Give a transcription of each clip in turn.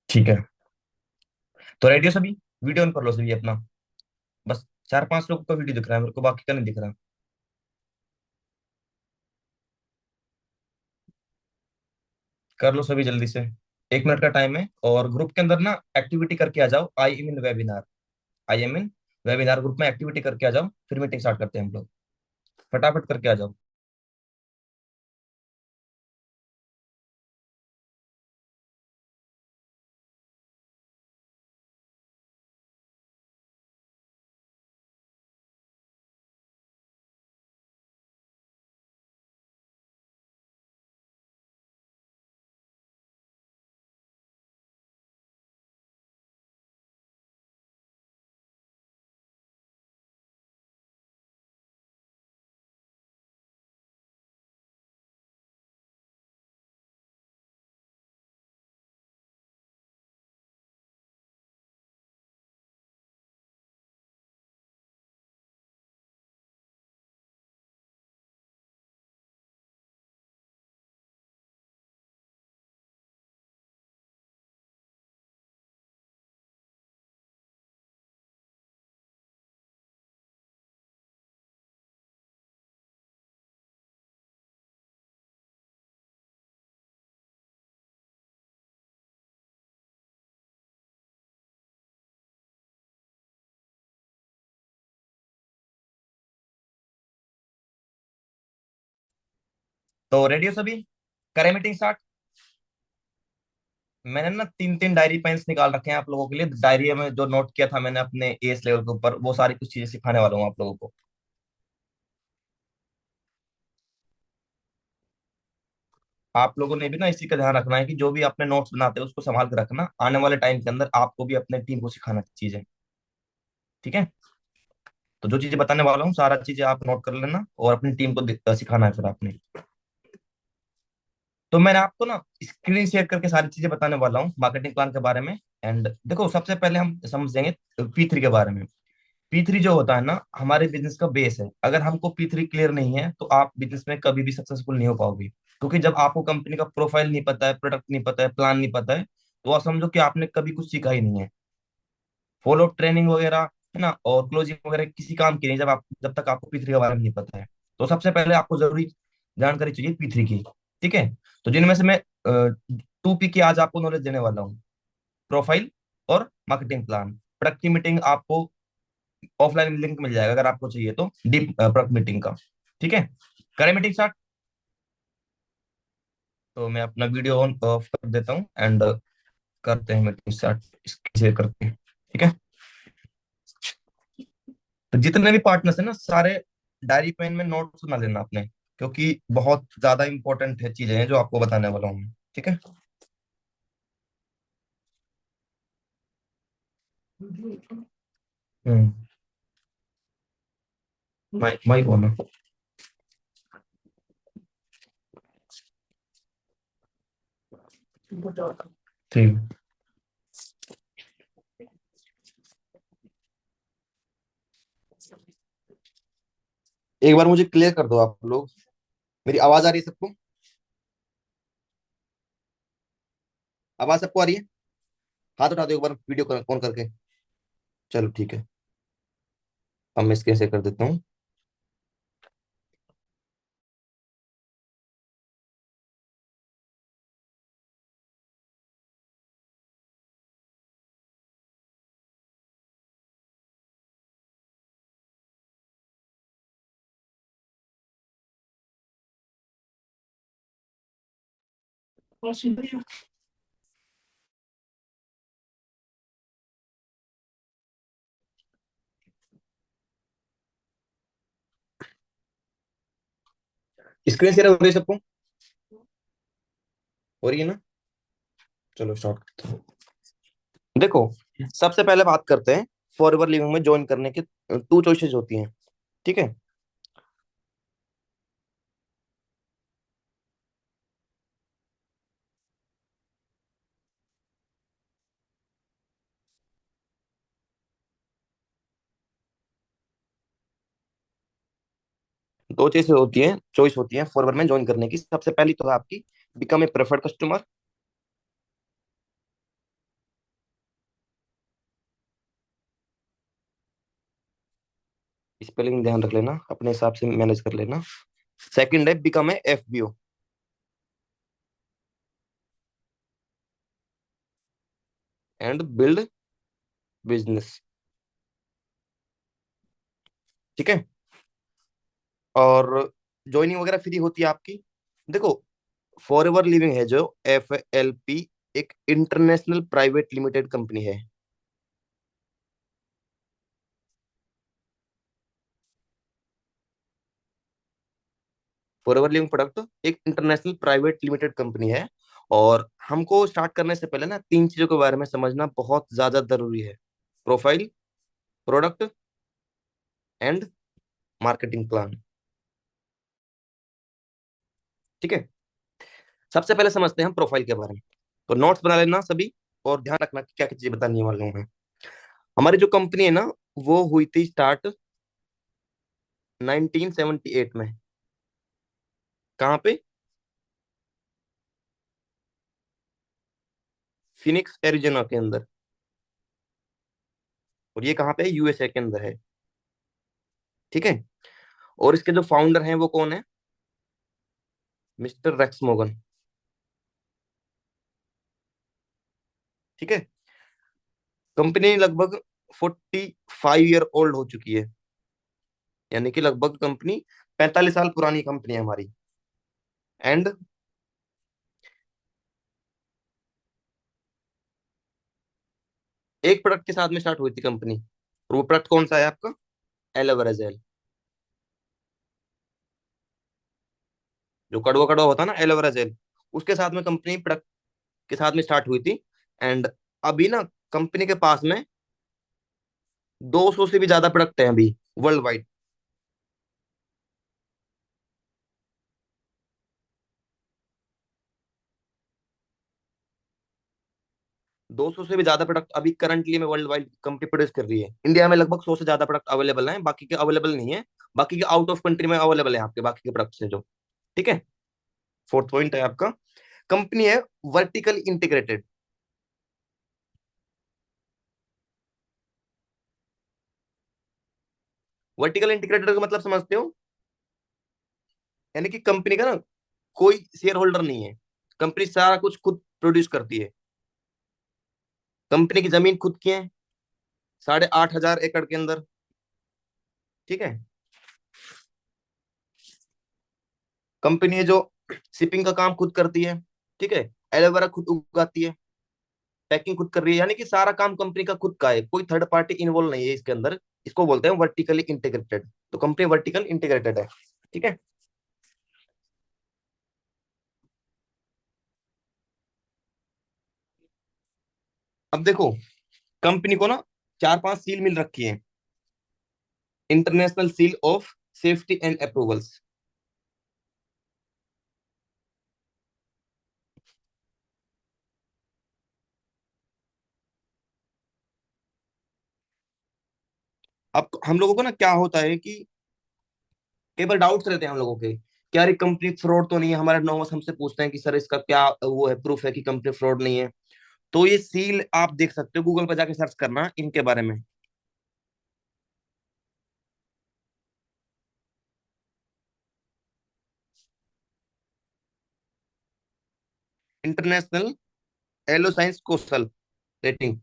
ठीक है। तो रेडियो सभी, वीडियो ऑन कर लो सभी अपना। बस 4-5 लोगों का वीडियो दिख रहा है मेरे को, बाकी का नहीं दिख रहा। कर लो सभी जल्दी से। 1 मिनट का टाइम है, और ग्रुप के अंदर ना एक्टिविटी करके आ जाओ, I am in webinar. I am in webinar group में एक्टिविटी करके आ जाओ, फिर मीटिंग स्टार्ट करते हैं हम लोग। फटाफट करके आ जाओ। तो रेडियो सभी, करें मीटिंग स्टार्ट। मैंने ना 3-3 डायरी पेन्स निकाल रखे हैं आप लोगों के लिए। डायरी में जो नोट किया था मैंने अपने एस लेवल के ऊपर, वो सारी कुछ चीजें सिखाने वाला हूँ आप लोगों को। आप लोगों ने भी ना इसी का ध्यान रखना है कि जो भी अपने नोट्स बनाते हैं उसको संभाल के रखना, आने वाले टाइम के अंदर आपको भी अपने टीम को सिखाना चीजें। ठीक है। तो जो चीजें बताने वाला हूँ सारा चीजें आप नोट कर लेना, और अपनी टीम को सिखाना है फिर आपने। तो मैंने आपको ना स्क्रीन शेयर करके सारी चीजें बताने वाला हूँ मार्केटिंग प्लान के बारे में। एंड देखो, सबसे पहले हम समझेंगे P3 के बारे में। P3 जो होता है ना, हमारे बिजनेस का बेस है। अगर हमको P3 क्लियर नहीं है तो आप बिजनेस में कभी भी सक्सेसफुल नहीं हो पाओगे। क्योंकि जब आपको कंपनी का प्रोफाइल नहीं पता है, प्रोडक्ट नहीं पता है, प्लान नहीं पता है, तो आप समझो कि आपने कभी कुछ सीखा ही नहीं है। फॉलो ट्रेनिंग वगैरह है ना, और क्लोजिंग वगैरह किसी काम की नहीं, जब तक आपको P3 के बारे में नहीं पता है। तो सबसे पहले आपको जरूरी जानकारी चाहिए P3 की। ठीक है। तो जिनमें से मैं 2P की आज आपको नॉलेज देने वाला हूँ। प्रोफाइल और मार्केटिंग प्लान। प्रोडक्ट की मीटिंग आपको ऑफलाइन लिंक मिल जाएगा अगर आपको चाहिए तो, डीप प्रोडक्ट मीटिंग का। ठीक है। करें मीटिंग स्टार्ट। तो मैं अपना वीडियो ऑन ऑफ कर देता हूँ, एंड करते हैं मीटिंग स्टार्ट, शेयर करके। ठीक है। तो जितने भी पार्टनर्स हैं ना, सारे डायरी पेन में नोट्स बना लेना आपने, क्योंकि बहुत ज्यादा इंपॉर्टेंट है चीजें हैं जो आपको बताने वाला हूँ। ठीक है। हम्म। माइक माइक होना। ठीक। एक बार मुझे क्लियर कर दो आप लोग। मेरी आवाज आ रही है सबको? आवाज सबको आ रही है? हाथ उठा दो एक बार वीडियो ऑन करके। चलो ठीक है। अब मैं स्क्रीन शेयर कर देता हूँ। स्क्रीन शेयर हो रही है सबको? हो रही है ना? चलो स्टार्ट करते हैं। देखो, सबसे पहले बात करते हैं फॉरएवर लिविंग में ज्वाइन करने के। 2 चॉइसेस होती हैं। ठीक है। 2 चॉइस होती हैं फॉरएवर में ज्वाइन करने की। सबसे पहली तो है आपकी become a preferred customer. Spelling ध्यान रख लेना, अपने हिसाब से मैनेज कर लेना। सेकंड है become a FBO, and build business. ठीक है। और ज्वाइनिंग वगैरह फ्री होती है आपकी। देखो, फॉर एवर लिविंग है जो FLP, एक इंटरनेशनल प्राइवेट लिमिटेड कंपनी है। फॉर एवर लिविंग प्रोडक्ट एक इंटरनेशनल प्राइवेट लिमिटेड कंपनी है। और हमको स्टार्ट करने से पहले ना तीन चीजों के बारे में समझना बहुत ज्यादा जरूरी है: profile, product, and marketing plan. ठीक है। सबसे पहले समझते हैं हम प्रोफाइल के बारे में। तो नोट्स बना लेना सभी, और ध्यान रखना कि क्या क्या चीजें बतानी वाला हूं मैं। हमारी जो कंपनी है ना, वो हुई थी स्टार्ट 1978 में। कहाँ पे? फिनिक्स एरिजोना के अंदर। और ये कहाँ पे है? USA के अंदर है। ठीक है। और इसके जो फाउंडर हैं वो कौन है? Mister racks मोगन। ठीक है। कंपनी लगभग 45 ईयर ओल्ड हो चुकी है, यानी कि लगभग कंपनी 45 साल पुरानी कंपनी है हमारी। एंड एक प्रोडक्ट के साथ में स्टार्ट हुई थी कंपनी, और वो प्रोडक्ट कौन सा है आपका? Aloe vera gel. जो कड़वा कड़वा होता है ना, एलोवेरा जेल, उसके साथ में कंपनी प्रोडक्ट के साथ में स्टार्ट हुई थी। एंड अभी ना कंपनी के पास में 200 से भी ज्यादा प्रोडक्ट हैं अभी, वर्ल्ड वाइड। 200 से भी ज्यादा प्रोडक्ट अभी करंटली में वर्ल्ड वाइड कंपनी प्रोड्यूस कर रही है। इंडिया में लगभग 100 से ज्यादा प्रोडक्ट अवेलेबल हैं, बाकी के अवेलेबल नहीं है। बाकी के आउट ऑफ कंट्री में अवेलेबल है आपके बाकी के प्रोडक्ट्स है जो। ठीक है। फोर्थ पॉइंट है आपका, कंपनी है वर्टिकल इंटीग्रेटेड। वर्टिकल इंटीग्रेटेड का मतलब समझते हो? यानी कि कंपनी का ना कोई शेयर होल्डर नहीं है, कंपनी सारा कुछ खुद प्रोड्यूस करती है। कंपनी की जमीन खुद की है, 8,500 एकड़ के अंदर। ठीक है। कंपनी है जो शिपिंग का काम खुद करती है। ठीक है। एलोवेरा खुद उगाती है, पैकिंग खुद कर रही है, यानी कि सारा काम कंपनी का खुद का है, कोई थर्ड पार्टी इन्वॉल्व नहीं है इसके अंदर। इसको बोलते हैं वर्टिकली इंटीग्रेटेड। तो कंपनी वर्टिकल इंटीग्रेटेड है। ठीक है। अब देखो, कंपनी को ना चार पांच सील मिल रखी है, international seal of safety and approvals. अब हम लोगों को ना क्या होता है कि कई बार डाउट्स रहते हैं हम लोगों के, क्या ये कंपनी फ्रॉड तो नहीं है? हमारे नॉर्मस हमसे पूछते हैं कि सर इसका क्या वो है, प्रूफ है कि कंपनी फ्रॉड नहीं है? तो ये सील आप देख सकते हो, गूगल पर जाके सर्च करना इनके बारे में। International aloe science coastal rating.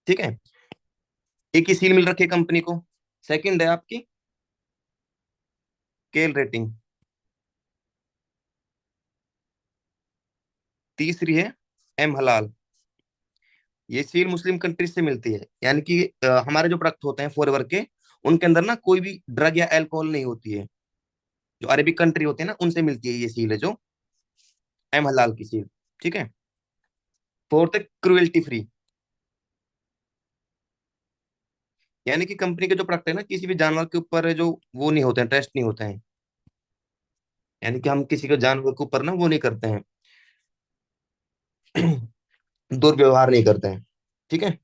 ठीक है। एक ही सील मिल रखी है कंपनी को। सेकंड है आपकी केल रेटिंग। तीसरी है एम हलाल। ये सील मुस्लिम कंट्रीज से मिलती है, यानी कि हमारे जो प्रोडक्ट होते हैं फॉरएवर के, उनके अंदर ना कोई भी ड्रग या अल्कोहल नहीं होती है। जो अरेबिक कंट्री होते हैं ना, उनसे मिलती है ये सील है जो एम हलाल की सील। ठीक है। फोर्थ है क्रुएल्टी फ्री, यानी कि कंपनी के जो प्रोडक्ट है ना, किसी भी जानवर के ऊपर जो वो नहीं होते हैं, टेस्ट नहीं होते हैं। यानी कि हम किसी के जानवर के ऊपर ना वो नहीं करते हैं, दुर्व्यवहार नहीं करते हैं। ठीक है।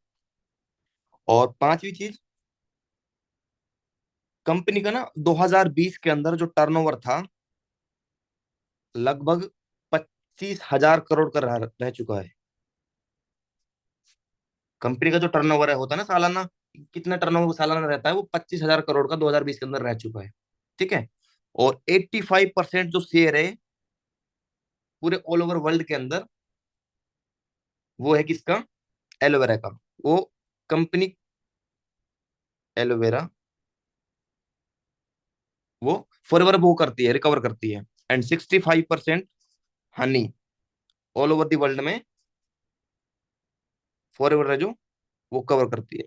और पांचवी चीज, कंपनी का ना 2020 के अंदर जो टर्नओवर था, लगभग 25,000 करोड़ का रह चुका है। कंपनी का जो टर्नओवर है होता है ना सालाना, कितना टर्नओवर सालाना रहता है, वो 25,000 करोड़ का 2020 के अंदर रह चुका है। ठीक है। और 85% जो शेयर है पूरे ऑल ओवर वर्ल्ड के अंदर, वो है किसका? एलोवेरा का। वो कंपनी एलोवेरा, वो फॉरएवर वो करती है, रिकवर करती है। And 65% Honey all over the world में फॉरएवर है जो वो कवर करती है।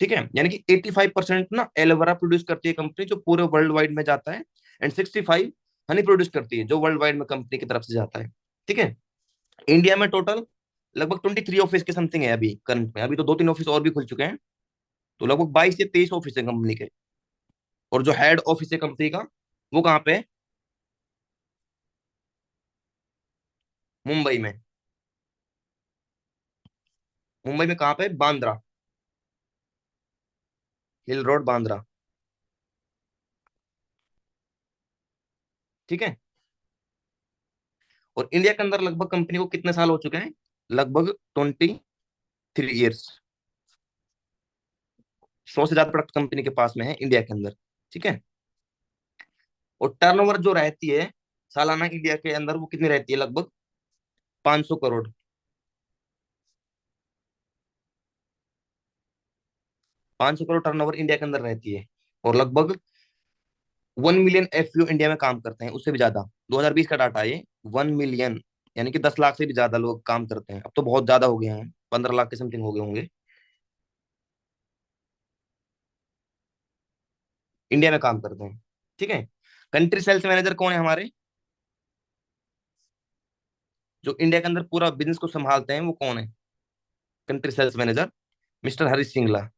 ठीक है, यानी कि 85% ना एलोवेरा प्रोड्यूस करती है कंपनी, जो पूरे वर्ल्ड वाइड में जाता है। एंड 65 हनी प्रोड्यूस करती है, जो वर्ल्ड वाइड में कंपनी की तरफ से जाता है। ठीक है। इंडिया में टोटल लगभग 23 ऑफिस के समथिंग है अभी करंट में। अभी तो 2-3 ऑफिस और भी खुल चुके हैं। तो लगभग 22 से 23 ऑफिस है कंपनी के। और जो हेड ऑफिस है कंपनी का, वो कहाँ पे है? मुंबई में। मुंबई में कहाँ पे? बांद्रा, हिल रोड, बांद्रा। ठीक है। और इंडिया के अंदर लगभग कंपनी को कितने साल हो चुके हैं? लगभग 23 ईयर्स। 100 से ज्यादा प्रोडक्ट कंपनी के पास में है इंडिया के अंदर। ठीक है। और टर्नओवर जो रहती है सालाना इंडिया के अंदर, वो कितनी रहती है? लगभग 500 करोड़। 500 करोड़ टर्नओवर इंडिया के अंदर रहती है। और लगभग 1 मिलियन एफपीओ इंडिया में काम करते हैं, उससे भी ज्यादा। 2020 का डाटा है ये। 1 मिलियन, यानी कि 10 लाख से भी ज्यादा लोग काम करते हैं। अब तो बहुत ज्यादा हो गए हैं, 15 लाख के समथिंग हो गए होंगे, इंडिया में काम करते हैं। ठीक है। कंट्री सेल्स मैनेजर कौन है हमारे? जो इंडिया के अंदर पूरा बिजनेस को संभालते हैं, वो कौन है? Country sales manager mister Harish Singla.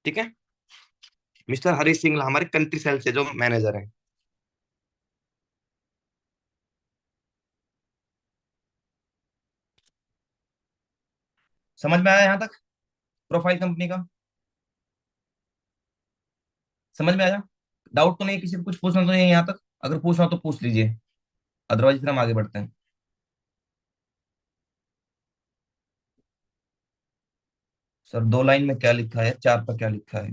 ठीक है। मिस्टर हरीश सिंगला हमारे कंट्री सेल्स से जो मैनेजर है। समझ में आया यहाँ तक? प्रोफाइल कंपनी का समझ में आया? डाउट तो नहीं, किसी को कुछ पूछना तो नहीं है यहाँ तक? अगर पूछना हो तो पूछ लीजिए, अदरवाइज फिर हम आगे बढ़ते हैं। सर 2 लाइन में क्या लिखा है, 4 पर क्या लिखा है?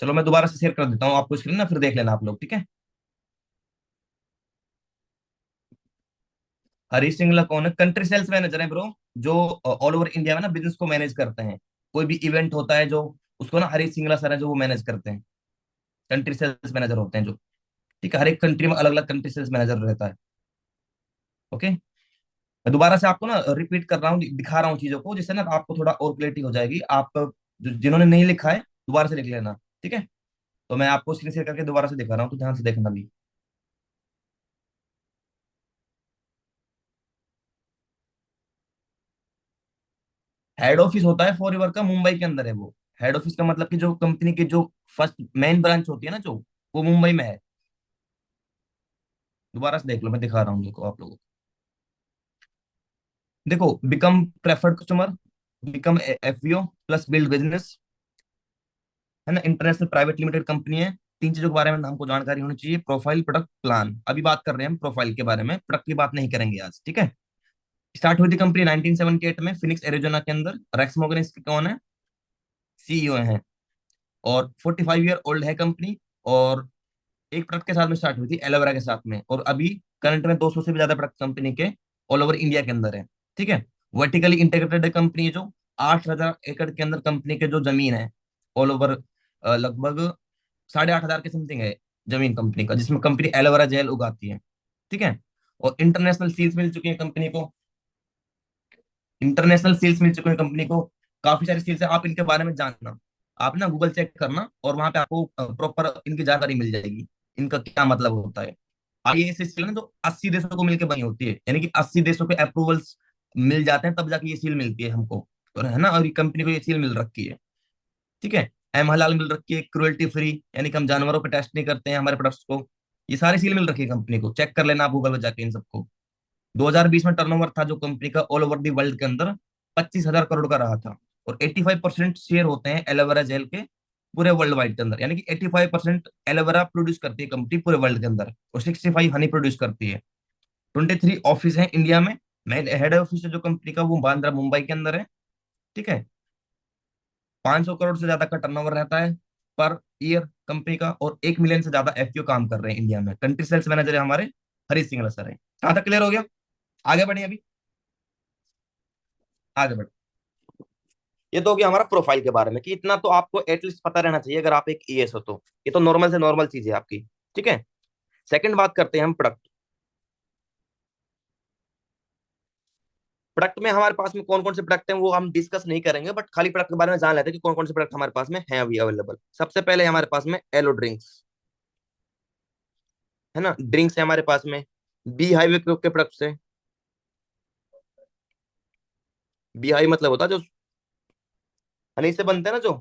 चलो मैं दोबारा से शेयर कर देता हूँ आपको स्क्रीन ना, फिर देख लेना आप लोग। ठीक है। हरीश सिंगला कौन है? कंट्री सेल्स मैनेजर है ब्रो। जो ऑल ओवर इंडिया में ना बिजनेस को मैनेज करते हैं। कोई भी इवेंट होता है जो, उसको ना हरीश सिंगला सर है जो वो मैनेज करते हैं। कंट्री सेल्स मैनेजर होते हैं जो। ठीक है। हर एक कंट्री में अलग अलग कंट्री सेल्स मैनेजर रहता है। ओके। मैं दोबारा से आपको ना रिपीट कर रहा हूँ, दिखा रहा हूँ चीजों को, जिससे ना आपको थोड़ा और क्लियरिटी हो जाएगी। आप जिन्होंने नहीं लिखा है दोबारा से लिख लेना। ठीक है। तो मैं आपको स्क्रीन शेयर करके दोबारा से दिखा रहा हूँ, तो ध्यान से देखना भी। हेड ऑफिस होता है फॉरएवर का, मुंबई के अंदर है वो। हेड ऑफिस का मतलब कि जो कंपनी की जो फर्स्ट मेन ब्रांच होती है ना, जो वो मुंबई में है। दोबारा से देख लो, मैं दिखा रहा हूँ देखो आप लोगों को। देखो, become preferred customer, become FVO plus build business, है ना, इंटरनेशनल प्राइवेट लिमिटेड कंपनी है। 3 चीजों के बारे में हमको जानकारी होनी चाहिए। Profile, product, plan. अभी बात कर रहे हैं हम प्रोफाइल के बारे में, प्रोडक्ट की बात नहीं करेंगे आज। ठीक है। स्टार्ट हुई थी कंपनी 1978 में फिनिक्स एरिजोना के अंदर। रेक्स मॉर्गन इसके कौन है? सीईओ हैं। और 45 ईयर ओल्ड है कंपनी। और एक प्रोडक्ट के साथ में स्टार्ट हुई थी, एलोवेरा के साथ में। और अभी करंट में 200 से भी ज्यादा प्रोडक्ट कंपनी के ऑल ओवर इंडिया के अंदर है। ठीक है। वर्टिकली इंटीग्रेटेड कंपनी है जो 8,000 एकड़ के अंदर कंपनी के जो जमीन है ऑल ओवर, लगभग 8,500 के समथिंग है जमीन कंपनी का, जिसमें कंपनी एलोवेरा जेल उगाती है। ठीक है। और इंटरनेशनल सील्स मिल चुकी है कंपनी को। इंटरनेशनल सेल्स मिल चुके हैं कंपनी को। काफी सारी सेल्स है, आप इनके बारे में जानना। आप ना गूगल चेक करना, और वहां पे आपको प्रॉपर इनकी जानकारी मिल जाएगी, इनका क्या मतलब होता है। आईएएस सील ना, जो 80 देशों को मिलकर बनी होती है, यानी कि 80 देशों के अप्रूवल्स मिल जाते हैं तब जाके ये सील मिलती है हमको। तो है ना, और ये कंपनी को ये सील मिल रखी है। ठीक है। एम हलाल मिल रखी है, क्रुएल्टी फ्री, यानी कि हम जानवरों पे टेस्ट नहीं करते हैं हमारे प्रोडक्ट्स को। ये सारी सील मिल रखी है कंपनी को, चेक कर लेना आप गूगल पे जाके इन सबको। 2020 में टर्नओवर था जो कंपनी का ऑल ओवर दी वर्ल्ड के अंदर 25,000 करोड़ का रहा था। और 85% शेयर होते हैं एलोवेरा जेल के पूरे वर्ल्ड वाइड के अंदर, यानी कि 85% एलोवेरा प्रोड्यूस करती है कंपनी पूरे वर्ल्ड के अंदर, और 65 हनी प्रोड्यूस करती है। 23 ऑफिस है इंडिया में। मेन हेड ऑफिस है जो कंपनी का, वो बांद्रा मुंबई के अंदर है। ठीक है। 500 करोड़ से ज्यादा का टर्नओवर रहता है पर ईयर कंपनी का, और 1 मिलियन से ज्यादा एफपीओ काम कर रहे हैं इंडिया में। कंट्री सेल्स मैनेजर है हमारे हरीश सिंगला सर है। कहाँ तक क्लियर हो गया? आगे बढ़े अभी, आगे बढ़े। ये तो हो गया हमारा प्रोफाइल के बारे में, कि इतना तो आपको एटलीस्ट पता रहना चाहिए अगर आप एक ईएस हो तो। ये तो नॉर्मल से नॉर्मल चीज है आपकी। ठीक है। सेकंड बात करते हैं हम प्रोडक्ट। प्रोडक्ट में हमारे पास में कौन कौन से प्रोडक्ट हैं वो हम डिस्कस नहीं करेंगे, बट खाली प्रोडक्ट के बारे में जान लेते हैं कि कौन कौन से प्रोडक्ट हमारे पास में है अभी अवेलेबल। सबसे पहले हमारे पास में एलो ड्रिंक्स है ना, ड्रिंक्स है हमारे पास में। बी हाईवे के प्रोडक्ट्स है। बी हाई मतलब होता है जो हनी से बनते हैं ना, जो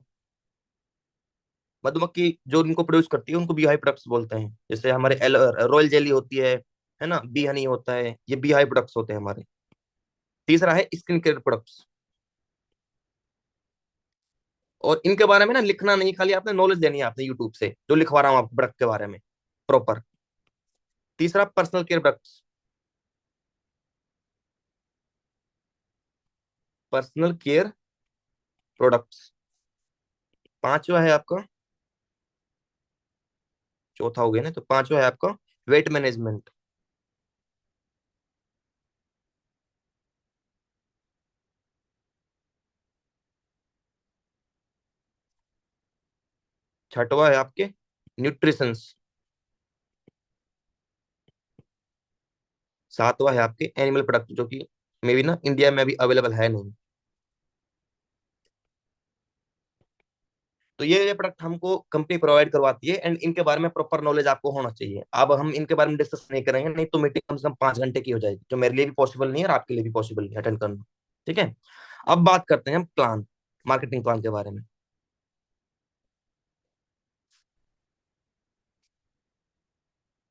मधुमक्खी जो इनको प्रोड्यूस करती है, उनको बी हाई प्रोडक्ट्स बोलते हैं। जैसे हमारे रॉयल जेली होती है ना, बी हनी होता है, ये बी हाई प्रोडक्ट्स होते हैं हमारे। तीसरा है स्किन केयर प्रोडक्ट्स। और इनके बारे में ना लिखना नहीं, खाली आपने नॉलेज देनी है आपने यूट्यूब से, जो लिखवा रहा हूँ आपको प्रोडक्ट के बारे में प्रॉपर। तीसरा personal care products. Personal care products. पांचवा है आपका, चौथा हो गया ना, तो पांचवा है आपका वेट मैनेजमेंट। छठवा है आपके न्यूट्रिशंस। सातवां है आपके एनिमल प्रोडक्ट, जो कि मे बी ना इंडिया में अभी अवेलेबल है नहीं। तो ये प्रोडक्ट हमको कंपनी प्रोवाइड करवाती है, एंड इनके बारे में प्रॉपर नॉलेज आपको होना चाहिए। अब हम इनके बारे में डिस्कस नहीं करेंगे, नहीं तो मीटिंग कम से कम 5 घंटे की हो जाएगी, जो मेरे लिए भी पॉसिबल नहीं है और आपके लिए भी पॉसिबल नहीं अटेंड करना। ठीक है। अब बात करते हैं हम प्लान, मार्केटिंग प्लान के बारे में।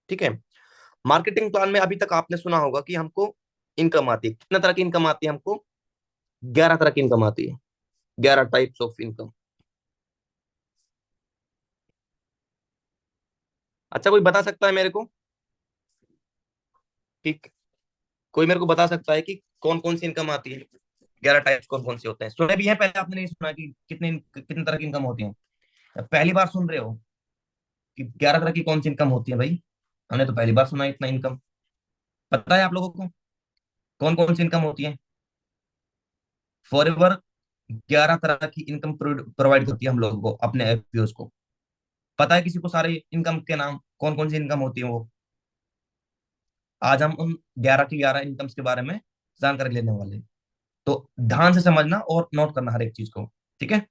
ठीक है। मार्केटिंग प्लान में अभी तक आपने सुना होगा कि हमको इनकम आती है। कितने तरह की इनकम आती है हमको? 11 तरह की इनकम आती है। 11 टाइप्स ऑफ इनकम। अच्छा, कोई बता सकता है मेरे को कि कोई मेरे को बता सकता है कि कौन कौन सी इनकम आती है? 11 टाइप्स कौन कौन से होते हैं? सुने भी है पहले, आपने नहीं सुना कि कितने कितने तरह की इनकम होती है? पहली बार सुन रहे हो कि 11 तरह की कौन सी इनकम होती है भाई? हमने तो पहली बार सुना है इतना इनकम। पता है आप लोगों को कौन कौन सी इनकम होती है? फॉर एवर 11 तरह की इनकम प्रोवाइड करती है हम लोगों को अपने एफपीओस को। पता है किसी को सारे इनकम के नाम, कौन कौन सी इनकम होती है वो? आज हम उन 11 की 11 इनकम्स के बारे में जानकारी लेने वाले हैं। तो ध्यान से समझना और नोट करना हर एक चीज को। ठीक है।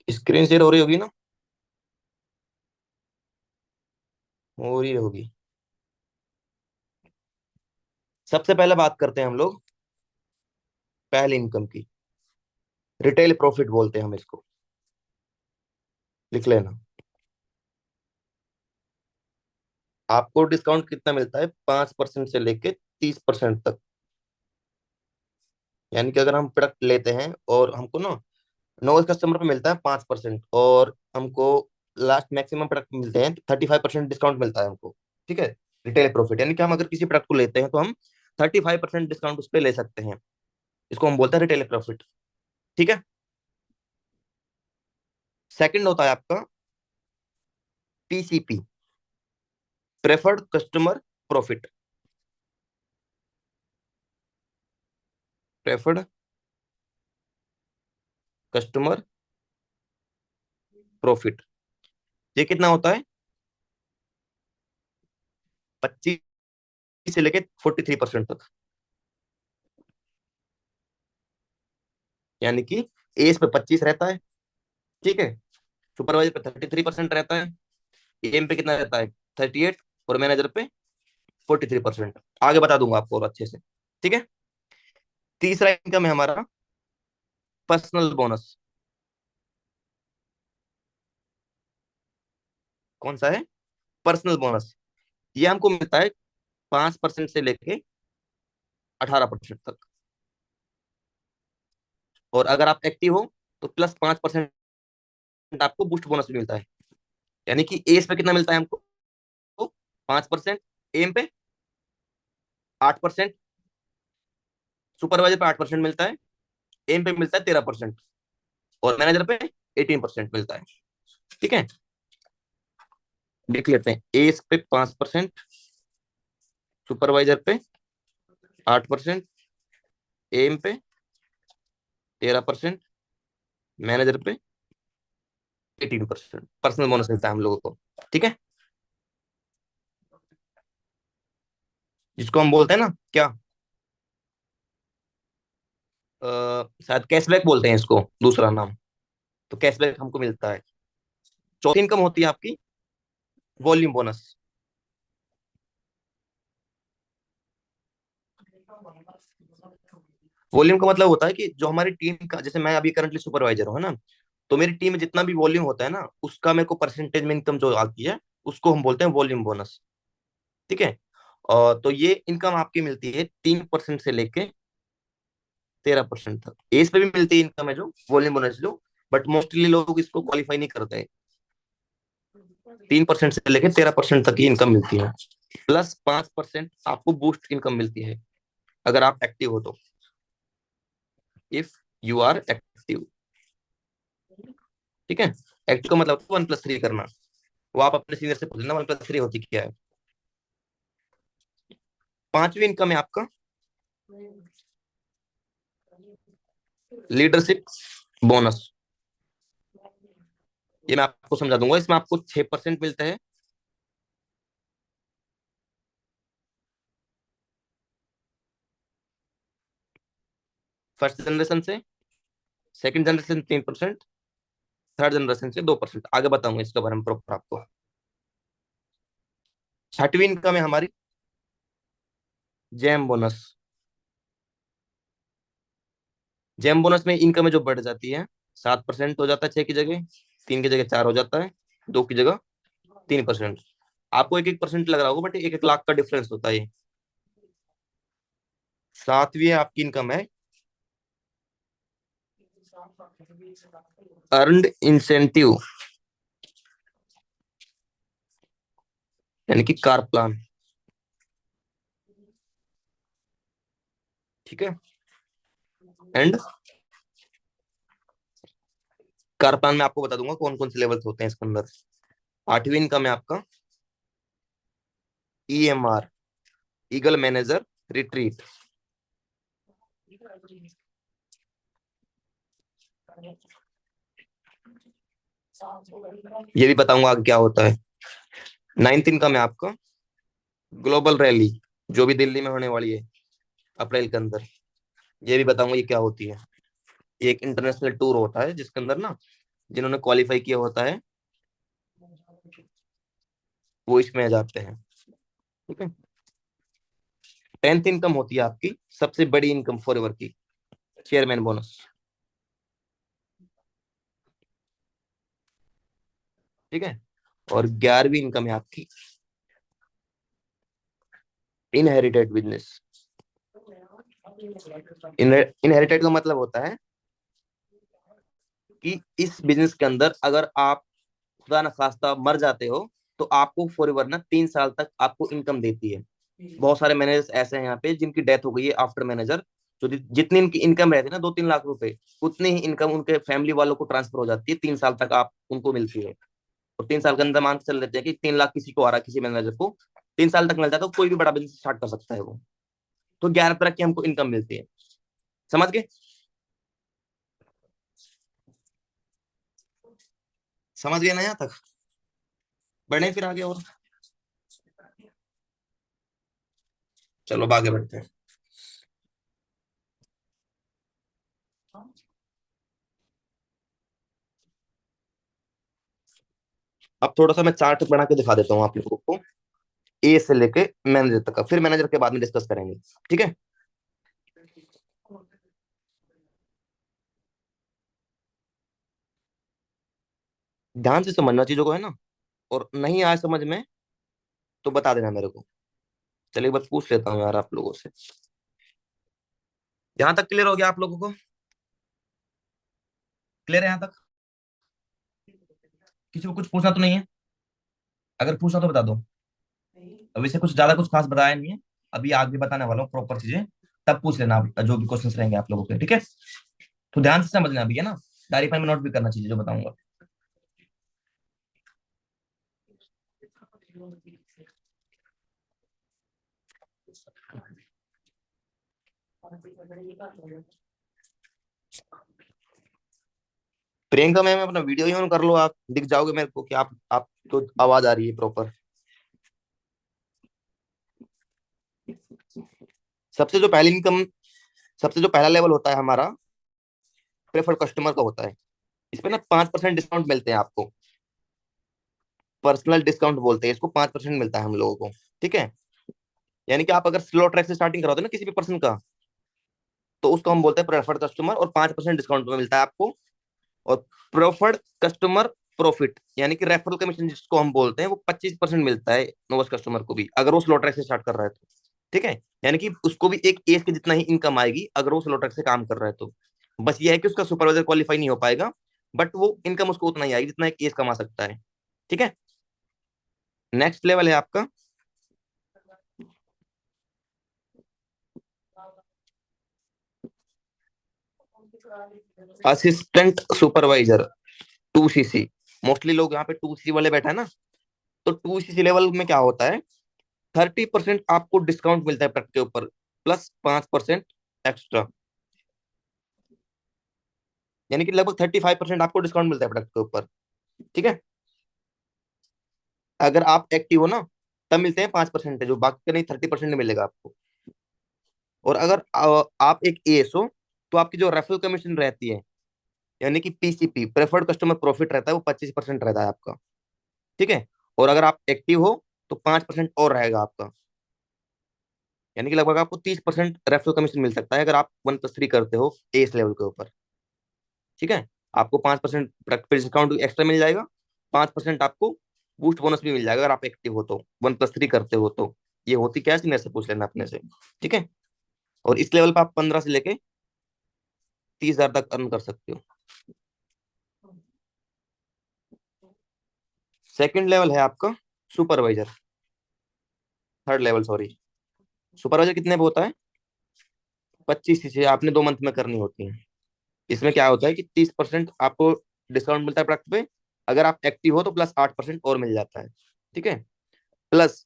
स्क्रीन शेयर हो रही होगी ना? हो रही होगी। सबसे पहले बात करते हैं हम लोग पहली इनकम की। रिटेल प्रॉफिट बोलते हैं हम इसको, लिख लेना। आपको डिस्काउंट कितना मिलता है? 5% से लेके 30% तक। यानी कि अगर हम प्रोडक्ट लेते हैं और हमको ना नॉर्मल कस्टमर पे मिलता है 5%, और हमको लास्ट मैक्सिमम प्रोडक्ट मिलते हैं 35% डिस्काउंट मिलता है हमको। ठीक है। रिटेल प्रॉफिट यानी कि हम अगर किसी प्रोडक्ट को लेते हैं तो हम 35% डिस्काउंट उस पर ले सकते हैं। इसको हम बोलते हैं रिटेल प्रॉफिट। ठीक है। सेकंड होता है आपका TCP, preferred customer profit. Preferred customer profit. ये कितना होता है? 25 से लेके 43% तक। यानी कि एस पे 25 रहता है। ठीक है। सुपरवाइजर पे 33% रहता है। एम पे कितना रहता है? 38। और मैनेजर पे 43%। आगे बता दूंगा आपको और अच्छे से। ठीक है। तीसरा इनकम है हमारा पर्सनल बोनस। कौन सा है? Personal bonus. ये हमको मिलता है 5% से लेके 18% तक। और अगर आप एक्टिव हो तो +5% आपको बूस्ट बोनस भी मिलता है। यानी कि एस पे कितना मिलता है हमको? 5%, एम पे 8%, सुपरवाइजर पे 8% मिलता है, एम पे मिलता है 13%, और मैनेजर पे 18% मिलता है। ठीक है, देख लेते हैं। एस पे 5%, सुपरवाइजर पे 8%, एम पे 13%, मैनेजर पे 18% पर्सनल बोनस मिलता है हम लोगों को। ठीक है, जिसको हम बोलते हैं ना क्या, शायद कैशबैक बोलते हैं इसको, दूसरा नाम। तो कैशबैक हमको मिलता है। चौथी इनकम होती है आपकी वॉल्यूम बोनस। वॉल्यूम का मतलब होता है कि जो हमारी टीम का, जैसे मैं अभी करंटली सुपरवाइजर हूँ, है ना, तो मेरी टीम में जितना भी वॉल्यूम होता है ना, उसका मेरे को परसेंटेज में इनकम जो आती है, उसको हम बोलते हैं वॉल्यूम बोनस। ठीक है, और तो ये इनकम आपकी मिलती है 3% से लेके 13% तक। एज पे भी मिलती है इनकम है जो वॉल्यूम बोनस जो, बट मोस्टली लोग इसको क्वालिफाई नहीं करते हैं। 3% से लेके 13% तक की इनकम मिलती है। +5% आपको बूस्ट इनकम मिलती है अगर आप एक्टिव हो तो, इफ यू आर एक्टिव। ठीक है, एक्टिव का मतलब 1+3 करना। वो आप अपने सीनियर से पूछ लेना 1+3 होती क्या है। पांचवी इनकम है आपका लीडरशिप बोनस। ये मैं आपको समझा दूंगा। इसमें आपको 6% मिलता है फर्स्ट जनरेशन से, सेकंड जनरेशन 3%, थर्ड जनरेशन से 2%। आगे बताऊंगा इसके बारे में प्रॉपर आपको। छठवीं इनकम है हमारी जेम बोनस। जेम बोनस में इनकम है जो बढ़ जाती है। 7% हो जाता है 6 की जगह, 3 की जगह 4 हो जाता है, 2 की जगह 3%। आपको 1-1% लग रहा होगा, बट 1-1 लाख का डिफरेंस होता है ये। सातवीं आपकी इनकम है अर्नड इंसेंटिव, यानी कि कार प्लान। ठीक है, एंड कार प्लान में आपको बता दूंगा कौन कौन से लेवल्स होते हैं इसके अंदर। आठवीं इनकम है आपका EMR, ईगल मैनेजर रिट्रीट। ये भी बताऊंगा आगे क्या होता है। नाइन्थ इनकम है आपका ग्लोबल रैली, जो भी दिल्ली में होने वाली है अप्रैल के अंदर। ये भी बताऊंगा ये क्या होती है। ये एक इंटरनेशनल टूर होता है जिसके अंदर ना, जिन्होंने क्वालिफाई किया होता है वो इसमें आ जाते हैं। ठीक है, टेंथ इनकम होती है आपकी सबसे बड़ी इनकम फॉरएवर की, चेयरमैन बोनस। ठीक है, और 11वीं इनकम है आपकी इनहेरिटेड बिजनेस। इनहेरिटेड का मतलब होता है कि इस बिजनेस के अंदर अगर आप खुदा न खास्ता मर जाते हो, तो आपको फॉरएवर ना 3 साल तक आपको इनकम देती है। बहुत सारे मैनेजर्स ऐसे हैं यहाँ पे जिनकी डेथ हो गई है आफ्टर मैनेजर, जो जितनी इनकी इनकम रहती है ना 2-3 लाख रुपए, उतनी ही इनकम उनके फैमिली वालों को ट्रांसफर हो जाती है। 3 साल तक आप उनको मिलती है। और 3 साल के अंदर मान के चल लेते हैं कि 3 लाख किसी को आ रहा है, किसी मैनेजर को 3 साल तक मिलता है, तो कोई भी बड़ा बिजनेस स्टार्ट कर सकता है वो। तो 11 तरह की हमको इनकम मिलती है। समझ गए? समझ गए ना यहाँ तक? बढ़े फिर आगे और, चलो अब आगे बढ़ते हैं। अब थोड़ा सा मैं चार्ट बना के दिखा देता हूँ आप लोगों को, ए से लेके मैनेजर तक का, फिर मैनेजर के बाद में डिस्कस करेंगे। ठीक है, ध्यान से समझना चीजों को, है ना। और नहीं आए समझ में तो बता देना मेरे को। चलिए बस पूछ लेता हूँ यार आप लोगों से। यहां तक क्लियर हो गया आप लोगों को? क्लियर है यहां तक? किसी को कुछ पूछना तो नहीं है? अगर पूछना तो बता दो। अब इसे कुछ ज्यादा कुछ खास बताया नहीं है, अभी आगे बताने वाला हूँ प्रॉपर चीजें, तब पूछ लेना आप जो भी क्वेश्चंस रहेंगे आप लोगों के, ठीक है? तो ध्यान से समझना अभी, है ना? डायरी पेन में नोट भी करना चाहिए जो बताऊंगा। प्रियंका मैम अपना वीडियो ही ऑन कर लो, आप दिख जाओगे मेरे को कि आप तो आवाज आ रही है प्रॉपर। सबसे जो पहली इनकम, सबसे जो पहला लेवल होता है हमारा, प्रेफर्ड कस्टमर का होता है। इस पे ना 5% डिस्काउंट मिलते हैं आपको। पर्सनल डिस्काउंट बोलते हैं इसको, 5% मिलता है हम लोगों को। ठीक है? यानी कि आप अगर स्लो ट्रैक से स्टार्टिंग कराते हो ना किसी भी पर्सन का, तो उसको हम बोलते हैं प्रेफर्ड कस्टमर, और 5% डिस्काउंट में मिलता है आपको। और प्रेफर्ड कस्टमर प्रॉफिट यानी कि रेफरल कमीशन जिसको हम बोलते हैं, वो 25% मिलता है नोवस कस्टमर को भी, अगर वो स्लो ट्रैक से स्टार्ट कर रहा है तो। ठीक है? यानी कि उसको भी एक एज के जितना ही इनकम आएगी अगर वो स्लो ट्रैक से काम कर रहा है तो। बस ये है कि उसका सुपरवाइजर क्वालिफाई नहीं हो पाएगा, बट वो इनकम उसको उतना ही आएगी जितना एक एज कमा सकता है। ठीक है? नेक्स्ट लेवल है आपका असिस्टेंट सुपरवाइजर, 2CC। मोस्टली लोग यहाँ पे 2CC वाले बैठा है ना, तो 2CC लेवल में क्या होता है, 30% आपको डिस्काउंट मिलता है प्रोडक्ट के ऊपर, प्लस 5% एक्स्ट्रा। यानी कि लगभग 35% आपको डिस्काउंट मिलता है प्रोडक्ट के ऊपर। ठीक है? अगर आप एक्टिव हो ना, तब मिलते हैं 5%, जो बाकी का नहीं 30% मिलेगा आपको। और अगर आप एक एएस हो, तो आपकी जो रेफरल कमीशन रहती है, यानी कि पीसीपी, प्रेफर्ड कस्टमर प्रॉफिट रहता है, वो 25% रहता है आपका। ठीक है? और अगर आप एक्टिव हो, तो 5% और रहेगा आपका। यानी कि लगभग आपको 30% रेफरल कमीशन मिल सकता है अगर आप 1+3 करते हो एस लेवल के ऊपर। ठीक है? आपको 5% डिस्काउंट एक्स्ट्रा मिल जाएगा, 5% आपको बूस्ट बोनस भी मिल जाएगा अगर आप एक्टिव हो तो, 1+3 करते हो तो। ये होती क्या है, सीनियर से पूछ लेना अपने से। ठीक है? और इस लेवल पर आप 15 से लेके 30,000 तक अर्न कर सकते हो। सेकंड लेवल है आपका supervisor, third level sorry. Supervisor कितने पे होता है? 25 चीजें आपने 2 मंथ में करनी होती है। इसमें क्या होता है कि 30% आपको डिस्काउंट मिलता है प्रोडक्ट पे, अगर आप एक्टिव हो तो प्लस 8% और मिल जाता है। ठीक है? प्लस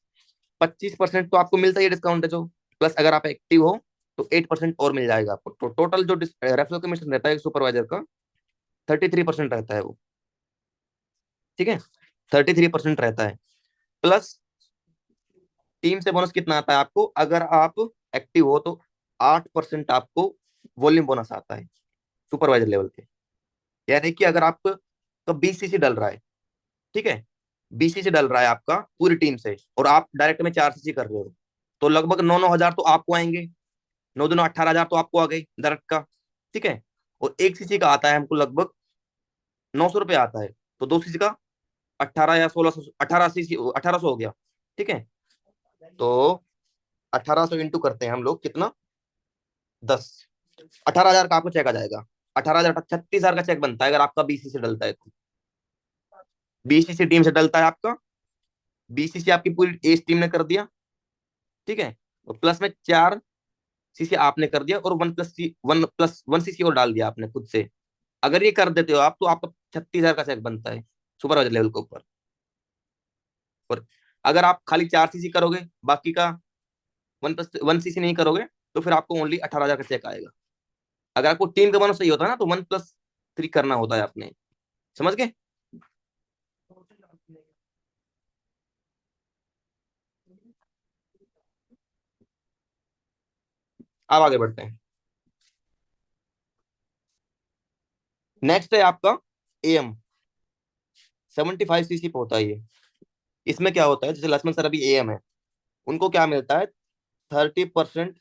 25% तो आपको मिलता ही डिस्काउंट है जो, प्लस अगर आप एक्टिव हो तो 8% और मिल जाएगा आपको। तो टोटल जो रेफरल कमीशन रहता है सुपरवाइजर का, 33% रहता है वो। ठीक है? 33% रहता है। प्लस टीम से बोनस कितना आता है आपको, अगर आप एक्टिव हो तो 8% आपको वॉल्यूम बोनस आता है सुपरवाइजर लेवल पे। यानी कि अगर आपका 20 सीसी डल रहा है, ठीक है, 20 सीसी डल रहा है आपका पूरी टीम से, और आप डायरेक्ट में 4 सीसी कर रहे हो, तो लगभग 9-9 हजार तो आपको आएंगे। 9 दूना 18 हजार तो आपको आ गई डायरेक्ट का। ठीक है? और 1 सीसी का आता है हमको लगभग 900 रुपये आता है, तो 2 सीसी का 18 या 1600, 18 सीसी, 1800 हो गया। ठीक है? तो 1800 इंटू करते हैं हम लोग कितना, 10, 18 हजार का आपको चेक आ जाएगा। 18 हजार, 36 हजार का चेक बनता है अगर आपका 20 सीसी डलता है तो। 20 सीसी टीम से डलता है आपका, 20 सीसी आपकी पूरी एज टीम ने कर दिया। ठीक है? और प्लस में 4 सीसी आपने कर दिया, और 1+1 सीसी और डाल दिया आपने खुद से। अगर ये कर देते हो आप, तो आपका 36 हजार का चेक बनता है सुपरवाइजर लेवल के ऊपर। और अगर आप खाली 4 सीसी करोगे, बाकी का 1+1 सीसी नहीं करोगे, तो फिर आपको ओनली 18 हजार का चेक आएगा। अगर आपको टीम का बोनस सही होता है ना, तो 1+3 करना होता है आपने। समझ गए? अब आगे बढ़ते हैं। नेक्स्ट है आपका एएम, 75 सीसी पे होता है ये। इसमें क्या होता है, जैसे लक्ष्मण सर अभी एएम है, उनको क्या मिलता है, 30%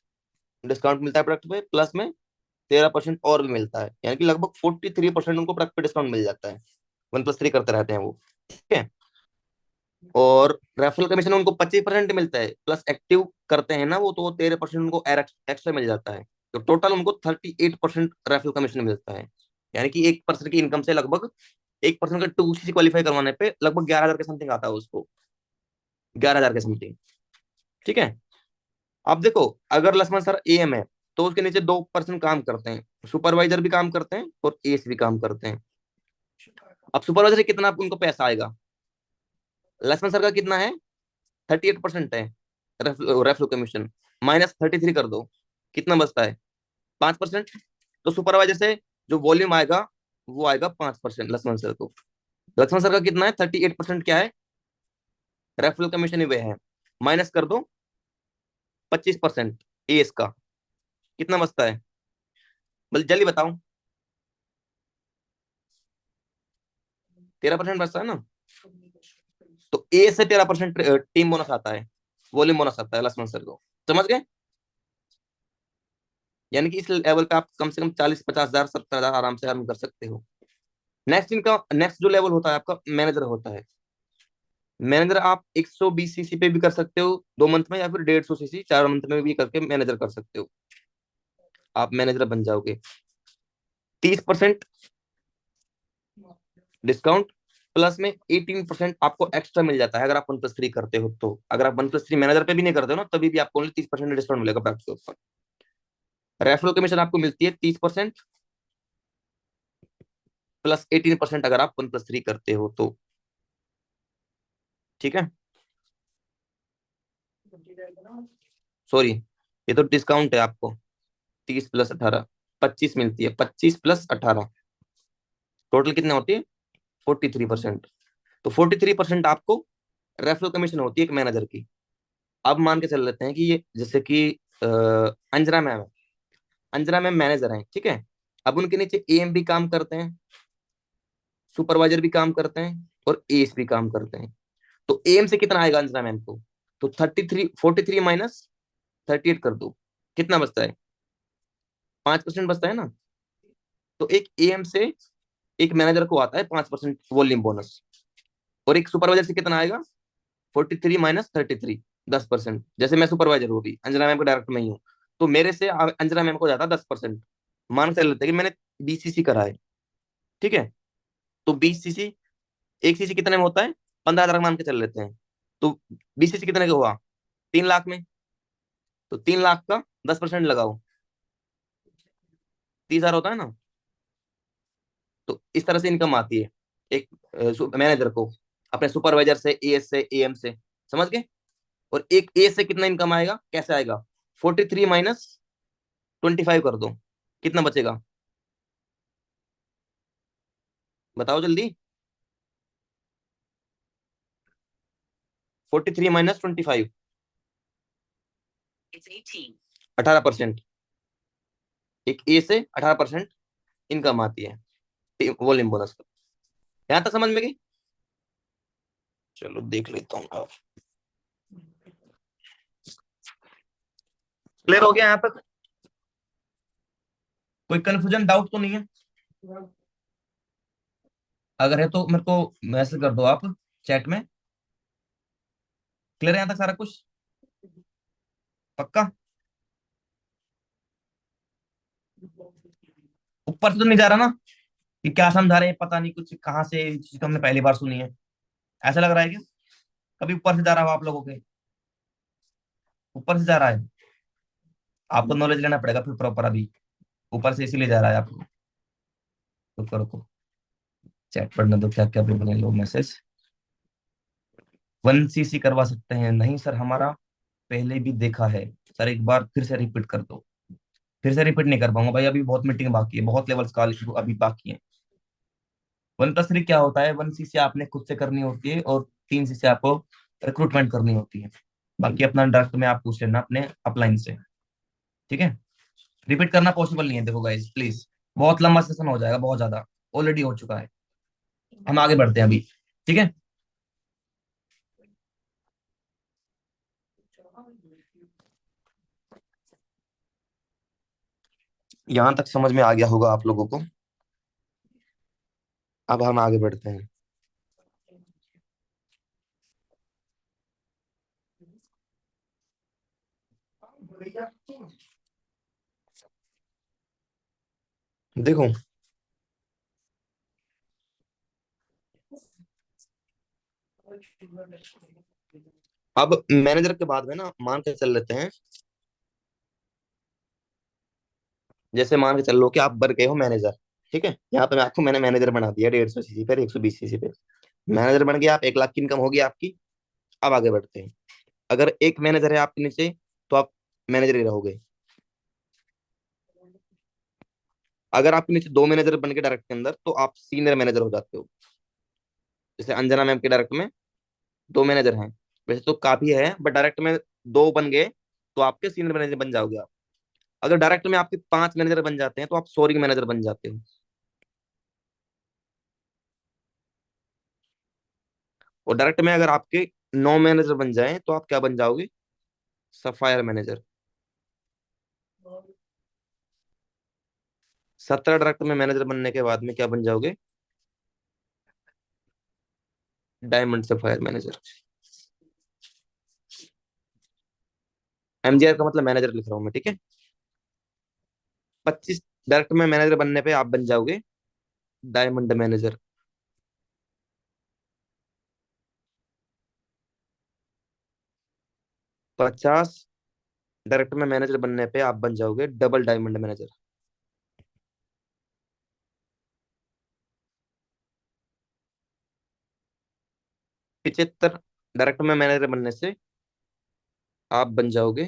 डिस्काउंट मिलता है प्रोडक्ट पे, प्लस में 13% और भी मिलता है, यानी कि लगभग 43% उनको प्रोडक्ट पे डिस्काउंट मिल जाता है। 1+3 करते रहते हैं वो। ठीक है? और रेफरल कमीशन उनको 25% मिलता है, प्लस एक्टिव करते हैं ना वो, तो 13% उनको एक्स्ट्रा मिल जाता है। तो टोटल उनको 38% रेफरल कमीशन मिलता है। यानी कि 1% की इनकम से लगभग 1% का 2 CC क्वालिफाई करवाने पे लगभग 11,000 के समथिंग आता है उसको, 11,000 के समथिंग। ठीक है। अब देखो, अगर लक्ष्मण सर AM है तो उसके नीचे 2% काम करते हैं, सुपरवाइजर भी काम करते हैं और एस भी काम करते हैं। अब सुपरवाइजर से कितना उनको पैसा आएगा? लक्ष्मण सर का कितना है? 38% है रेफरल कमीशन, -33 कर दो, कितना बचता है? 5%। तो सुपरवाइजर से जो वॉल्यूम आएगा वो आएगा 5% लक्ष्मण सर को। लक्ष्मण सर का कितना है? 38% क्या है? रेफरल कमीशन ही वे है, माइनस कर दो 25% एस का, कितना बचता है? बल जल्दी बताओ। 13% बचता है ना। तो ए से 13% टीम बोनस आता है, वॉल्यूम बोनस आता है लक्ष्मण सर को। समझ गए? यानी कि इस लेवल पे आप कम से कम 40-50 हजार 70 हजार आराम से अर्न कर सकते हो। नेक्स्ट जो लेवल होता है आपका मैनेजर होता है। मैनेजर आप 120 CC पे भी कर सकते हो 2 मंथ में, या फिर 150 CC 4 मंथ में भी करके मैनेजर कर सकते हो। आप मैनेजर बन जाओगे। 30% डिस्काउंट, प्लस में 18% आपको एक्स्ट्रा मिल जाता है अगर आप 1+3 करते हो। तो अगर आप 1+3 मैनेजर पे भी नहीं करते हो ना, तभी भी आपको ओनली 30% डिस्काउंट मिलेगा पैक के ऊपर। रेफरल कमीशन आपको मिलती है 30% प्लस 18% अगर आप 1+3 करते हो तो। ठीक है। सॉरी, ये तो डिस्काउंट है आपको। 30 + 18 25 मिलती है, 25 + 18 टोटल कितने होती है? 43%। तो 43% आपको रेफरल कमीशन होती है एक मैनेजर की। अब मान के चल लेते हैं कि ये जैसे कि अंजना मैम है, अंजना मैम मैनेजर हैं, ठीक है। अब उनके नीचे AM भी काम करते हैं, सुपरवाइजर भी काम करते हैं और एस भी काम करते हैं। तो AM से कितना आएगा अंजना मैम को? तो 43 -38 कर दो, कितना बचता है? 5% बचता है ना। तो एक AM से एक मैनेजर को आता है 5% वॉल्यूम बोनस, और एक सुपरवाइजर से कितना आएगा? 43 - 33, 10%। जैसे मैं सुपरवाइजर हूँ अभी, अंजना मैम को डायरेक्ट में ही हूँ, तो मेरे से अंजना मैम को जाता है 10%। मान के चल लेते हैं कि मैंने 20 CC करा है, ठीक है। तो 20 CC, 1 CC कितने में होता है? 15,000 मान के चल लेते हैं। तो 20 CC कितने का हुआ? 3 लाख में। तो 3 लाख का 10% लगाओ, 30,000 होता है ना। तो इस तरह से इनकम आती है एक मैनेजर को अपने सुपरवाइजर से, एएस से, AM से। समझ गए? और एक ए से कितना इनकम आएगा, कैसे आएगा? 43 - 25 कर दो, कितना बचेगा? बताओ जल्दी। 43 - 25, 18%। एक ए से 18% इनकम आती है वॉल्यूम बोनस का। यहां तक समझ में गई? चलो देख लेता हूँ अब। क्लियर हो गया यहाँ तक? कोई कंफ्यूजन डाउट तो नहीं है? अगर है तो मेरे को मैसेज कर दो आप चैट में। क्लियर है यहाँ तक सारा कुछ? पक्का? ऊपर से तो नहीं जा रहा ना कि क्या समझा रहे हैं, पता नहीं कुछ कहाँ से ये चीज तो हमने पहली बार सुनी है, ऐसा लग रहा है कि कभी ऊपर से जा रहा हो आप लोगों के? ऊपर से जा रहा है? आपको नॉलेज लेना पड़ेगा फिर प्रॉपर अभी। ऊपर से इसीलिए जा रहा है आपको। रुको रुको, चैट पढ़ने दो, क्या क्या भी बने लो मैसेज। 1 CC करवा सकते हैं? नहीं सर, हमारा पहले भी देखा है। सर एक बार फिर से रिपीट कर दो। फिर से रिपीट नहीं कर पाऊंगा भाई, अभी बहुत मीटिंग बाकी है, बहुत लेवल्स का अभी बाकी है। 1+3 क्या होता है? 1 CC आपने खुद से करनी होती है, और 3 CC आपको रिक्रूटमेंट करनी होती है। बाकी अपना डायरेक्ट में आप पूछ लेना अपने अपलाइन से। ठीक है। रिपीट करना पॉसिबल नहीं है, देखो गाइस प्लीज, बहुत लंबा सेशन हो जाएगा, बहुत ज्यादा ऑलरेडी हो चुका है। हम आगे बढ़ते हैं अभी। ठीक है। यहां तक समझ में आ गया होगा आप लोगों को। अब हम आगे बढ़ते हैं। देखो, अब मैनेजर के बाद में ना मान के चल लेते हैं, जैसे मान के चल लो कि आप बन गए हो मैनेजर। ठीक है, यहाँ पे मैं आपको मैंने मैनेजर बना दिया 150 सीसी पे, 120 सीसी पे। मैनेजर बन गया आप, 1 लाख की इनकम होगी आपकी। अब आगे बढ़ते हैं। अगर एक मैनेजर है आपके नीचे, तो आप मैनेजर ही रहोगे। अगर आपके नीचे दो मैनेजर बन के डायरेक्ट के अंदर, तो आप सीनियर मैनेजर हो जाते हो। जैसे अंजना मैम के डायरेक्ट में दो मैनेजर हैं, वैसे तो काफी है, बट डायरेक्ट में दो बन गए तो आपके सीनियर मैनेजर बन जाओगे आप। अगर डायरेक्ट में आपके 5 मैनेजर बन जाते हैं, तो आप सोरिंग मैनेजर बन जाते हो। और डायरेक्ट में अगर आपके 9 मैनेजर बन जाएं, तो आप क्या बन जाओगे? Sapphire manager. 17 डायरेक्ट में मैनेजर बनने के बाद में क्या बन जाओगे? Diamond sapphire manager. एमजीआर का मतलब मैनेजर लिख रहा हूँ मैं, ठीक है। 25 डायरेक्ट में मैनेजर बनने पे आप बन जाओगे डायमंड मैनेजर। 50 डायरेक्ट में मैनेजर बनने पे आप बन जाओगे डबल डायमंड मैनेजर। 75 डायरेक्ट में मैनेजर बनने से आप बन जाओगे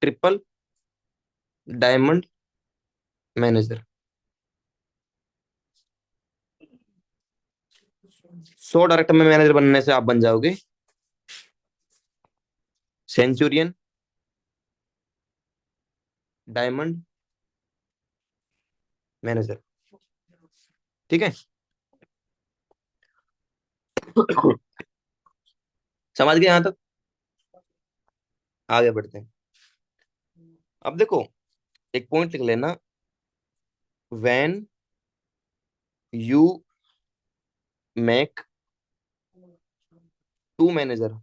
ट्रिपल डायमंड मैनेजर। 100 डायरेक्ट में मैनेजर बनने से आप बन जाओगे सेंचुरियन डायमंड मैनेजर। ठीक है। समझ गए यहाँ तक? आगे बढ़ते हैं। अब देखो, एक पॉइंट लिख लेना। When you make two manager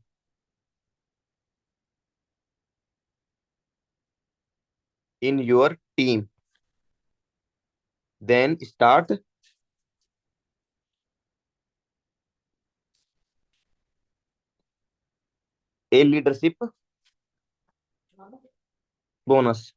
in your team, then start a leadership bonus.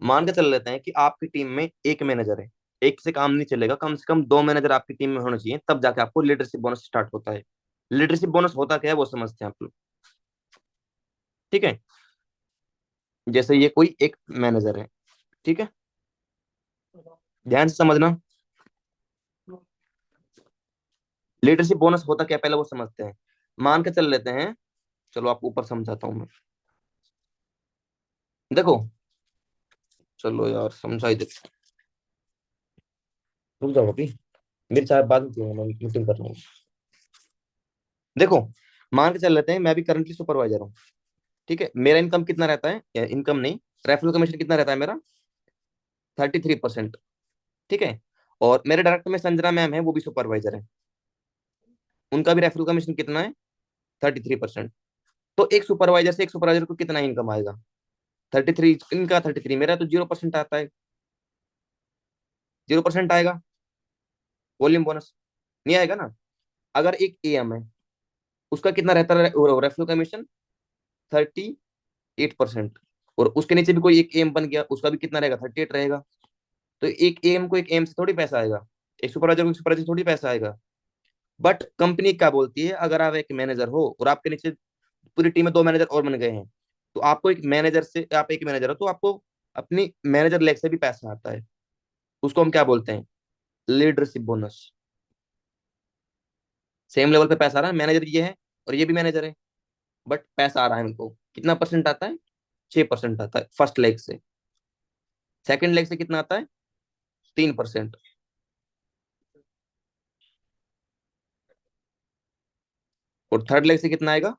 मान के चल लेते हैं कि आपकी टीम में एक मैनेजर है। एक से काम नहीं चलेगा, कम से कम दो मैनेजर आपकी टीम में होने चाहिए, तब जाके आपको लीडरशिप बोनस स्टार्ट होता है। लीडरशिप बोनस होता क्या है वो समझते हैं आप लोग। ठीक है। जैसे ये कोई एक मैनेजर है, ठीक है, ध्यान से समझना। लीडरशिप बोनस होता क्या पहले वो समझते हैं। मान के चल लेते हैं, चलो आपको ऊपर समझाता हूँ मैं। देखो, चलो यार समझा ही देते हैं। रुक जाओ अभी, मेरी चाय बाद में पीऊंगा, मैं मीटिंग कर रहा हूँ। देखो, मान के चल लेते हैं मैं भी करंटली सुपरवाइजर हूँ। ठीक है, मेरा इनकम कितना रहता है, इनकम नहीं, रेफरल कमीशन कितना रहता है मेरा? 33%। ठीक है। और मेरे डायरेक्टर में संजना मैम है, वो भी सुपरवाइजर है। उनका भी रेफरल कमीशन कितना है? 33%। तो एक सुपरवाइजर से एक सुपरवाइजर को कितना इनकम आएगा? 33 इनका, 33 मेरा, तो 0% आता है। 0% आएगा वॉल्यूम बोनस, नहीं आएगा ना। अगर एक एएम है, उसका कितना रहता है रेफरल कमीशन? 38%। और उसके नीचे भी कोई एक एम बन गया, उसका भी कितना रहेगा? 38 रहेगा। तो एक एम को एक एम से थोड़ी पैसा आएगा, एक सुपरवाइजर को एक सुपरवाइजर से थोड़ी पैसा आएगा। बट कंपनी क्या बोलती है, अगर आप एक मैनेजर हो और आपके नीचे पूरी टीम में दो मैनेजर और बन गए हैं, तो आपको एक मैनेजर से, आप एक मैनेजर हो तो आपको अपनी मैनेजर लेग से भी पैसा आता है। उसको हम क्या बोलते हैं? Leadership bonus. सेम लेवल पे पैसा आ रहा है, मैनेजर ये है और ये भी मैनेजर है, बट पैसा आ रहा है इनको कितना परसेंट आता है? 6% आता है फर्स्ट लेग से। सेकंड लेग से कितना आता है? 3%। और थर्ड लेग से कितना आएगा?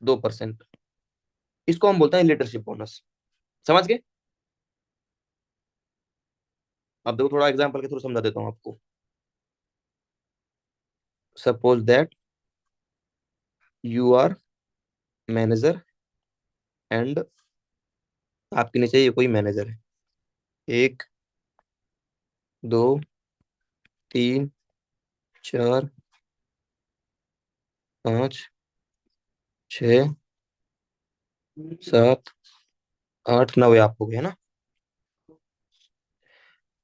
2%। इसको हम बोलते हैं लीडरशिप बोनस। समझ गए? अब देखो, थोड़ा एग्जाम्पल के थ्रू समझा देता हूँ आपको। Suppose that you are manager and आपके नीचे ये कोई मैनेजर है। एक, दो, तीन, चार, पाँच, छ, सात, आठ, नौ, ये आप हो गया ना।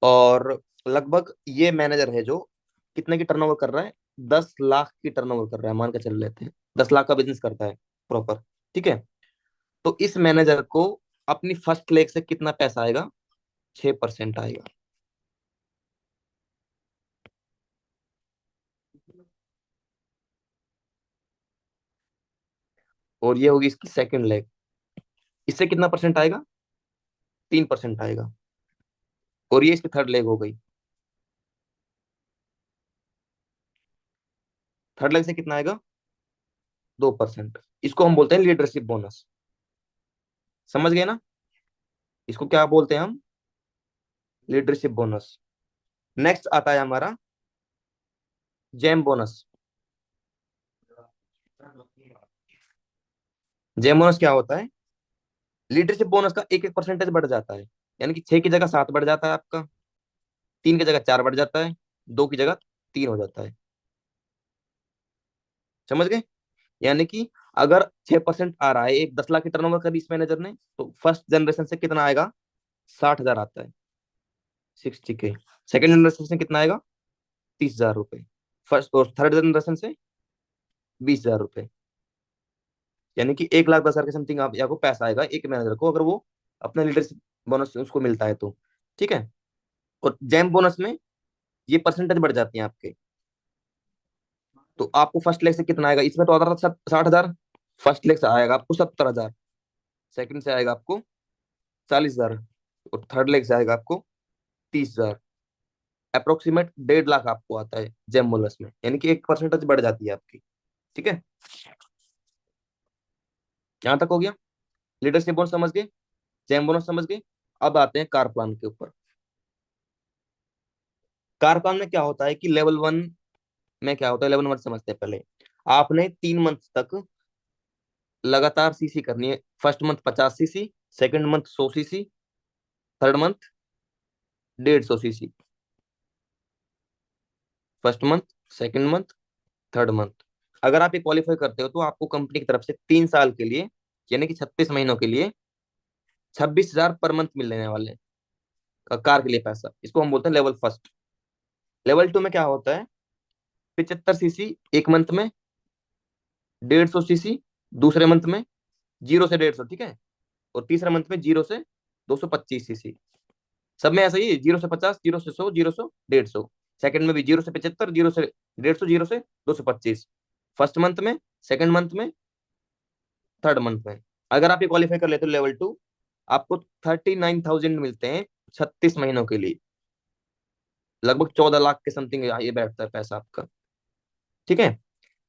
और लगभग ये मैनेजर है जो कितने की टर्नओवर कर रहा है, 10 लाख की टर्नओवर कर रहा है, मान के चल लेते हैं 10 लाख का बिजनेस करता है प्रॉपर। ठीक है। तो इस मैनेजर को अपनी फर्स्ट लेग से कितना पैसा आएगा? 6% आएगा। और ये होगी इसकी सेकंड लेग, इससे कितना परसेंट आएगा? 3% आएगा। और ये इसकी थर्ड लेग हो गई। थर्ड लेग से कितना आएगा? 2%। इसको हम बोलते हैं लीडरशिप बोनस। समझ गए ना? इसको क्या बोलते हैं हम? Leadership bonus. नेक्स्ट आता है हमारा जेम बोनस। जेम बोनस क्या होता है? लीडरशिप बोनस का एक एक परसेंटेज बढ़ जाता है। यानी कि 6 की जगह 7 बढ़ जाता है आपका, 3 की जगह 4 बढ़ जाता है, 2 की जगह 3 हो जाता है। समझ गए? यानी कि अगर 6% आ रहा है, एक 10 लाख की टर्नओवर करी इस मैनेजर ने, तो फर्स्ट जनरेशन से कितना आएगा? 60,000 आता है, 60K। सेकंड जनरेशन से कितना आएगा? 30,000 रुपए। फर्स्ट और थर्ड जनरेशन से 20,000 रुपए। यानी कि 1,10,000 के समथिंग आप आपको पैसा आएगा एक मैनेजर को, अगर वो अपना लीडरशिप बोनस उसको मिलता है तो। ठीक है। और जैम बोनस में ये परसेंटेज बढ़ जाती है आपके। तो आपको फर्स्ट लेग से कितना आएगा? इसमें तो आता था 60,000। फर्स्ट लेग से आएगा आपको 70,000, सेकंड से आएगा आपको 40,000, और थर्ड लेग से आएगा आपको 30,000। अप्रोक्सीमेट 1.5 लाख आपको आता है जेम बोनस में, यानी कि एक परसेंटेज बढ़ जाती है आपकी। ठीक है। यहाँ तक हो गया। लीडरशिप बोनस समझ गए, जेम बोनस समझ गए। अब आते हैं कार प्लान के ऊपर। कार प्लान में क्या होता है कि लेवल 1 में क्या होता है, लेवल 1 समझते हैं पहले। आपने 3 मंथ तक लगातार सीसी करनी है। First month 50 CC, second month 100 CC, third month 150 CC. First month, second month, third month. अगर आप ये क्वालिफाई करते हो तो आपको कंपनी की तरफ से 3 साल के लिए, यानी कि 36 महीनों के लिए 26,000 पर मंथ मिलने वाले हैं कार के लिए पैसा। इसको हम बोलते हैं लेवल फर्स्ट। लेवल 2 में क्या होता है? 75 सीसी एक मंथ में, 150 सीसी दूसरे मंथ में, 0 से 150, ठीक है। और तीसरे मंथ में 0 से 225 सीसी। सब में ऐसा ही है, 0 से 50, 0 से 100, 0 से 150। सेकंड में भी 0 से 75, 0 से 150, 0 से 225। फर्स्ट मंथ में, सेकंड मंथ में, थर्ड मंथ में। अगर आप ये क्वालिफाई कर लेते हो लेवल 2, आपको 39,000 मिलते हैं 36 महीनों के लिए। लगभग 14 लाख के समथिंग ये बैठता है पैसा आपका। ठीक है।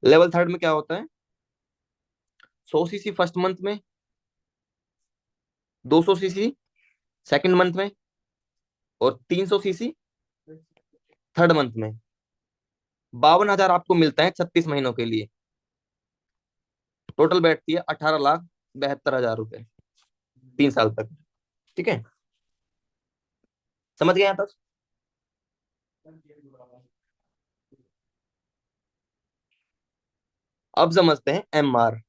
लेवल थर्ड में क्या होता है? 100 सीसी फर्स्ट मंथ में, 200 सीसी सेकंड मंथ में, और 300 सीसी थर्ड मंथ में। 52,000 आपको मिलता है 36 महीनों के लिए। टोटल बैठती है 18,72,000 रुपए 3 साल तक। ठीक है। समझ गए यहाँ तक? अब समझते हैं MR,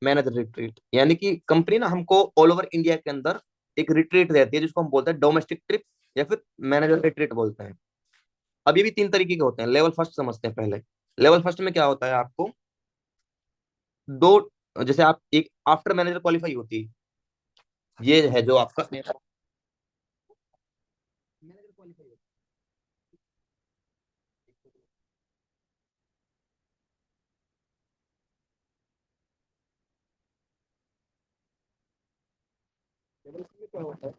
मैनेजर रिट्रीट। यानी कि कंपनी ना हमको ऑल ओवर इंडिया के अंदर एक रिट्रीट देती है, जिसको हम बोलते हैं डोमेस्टिक ट्रिप, या फिर मैनेजर रिट्रीट बोलते हैं। अब ये भी 3 तरीके के होते हैं। लेवल फर्स्ट समझते हैं पहले। लेवल फर्स्ट में क्या होता है? आपको दो, जैसे आप एक आफ्टर मैनेजर क्वालिफाई होती है, ये है जो आपका मैनेजर क्वालिफाई होता है। लेवल में क्या होता है?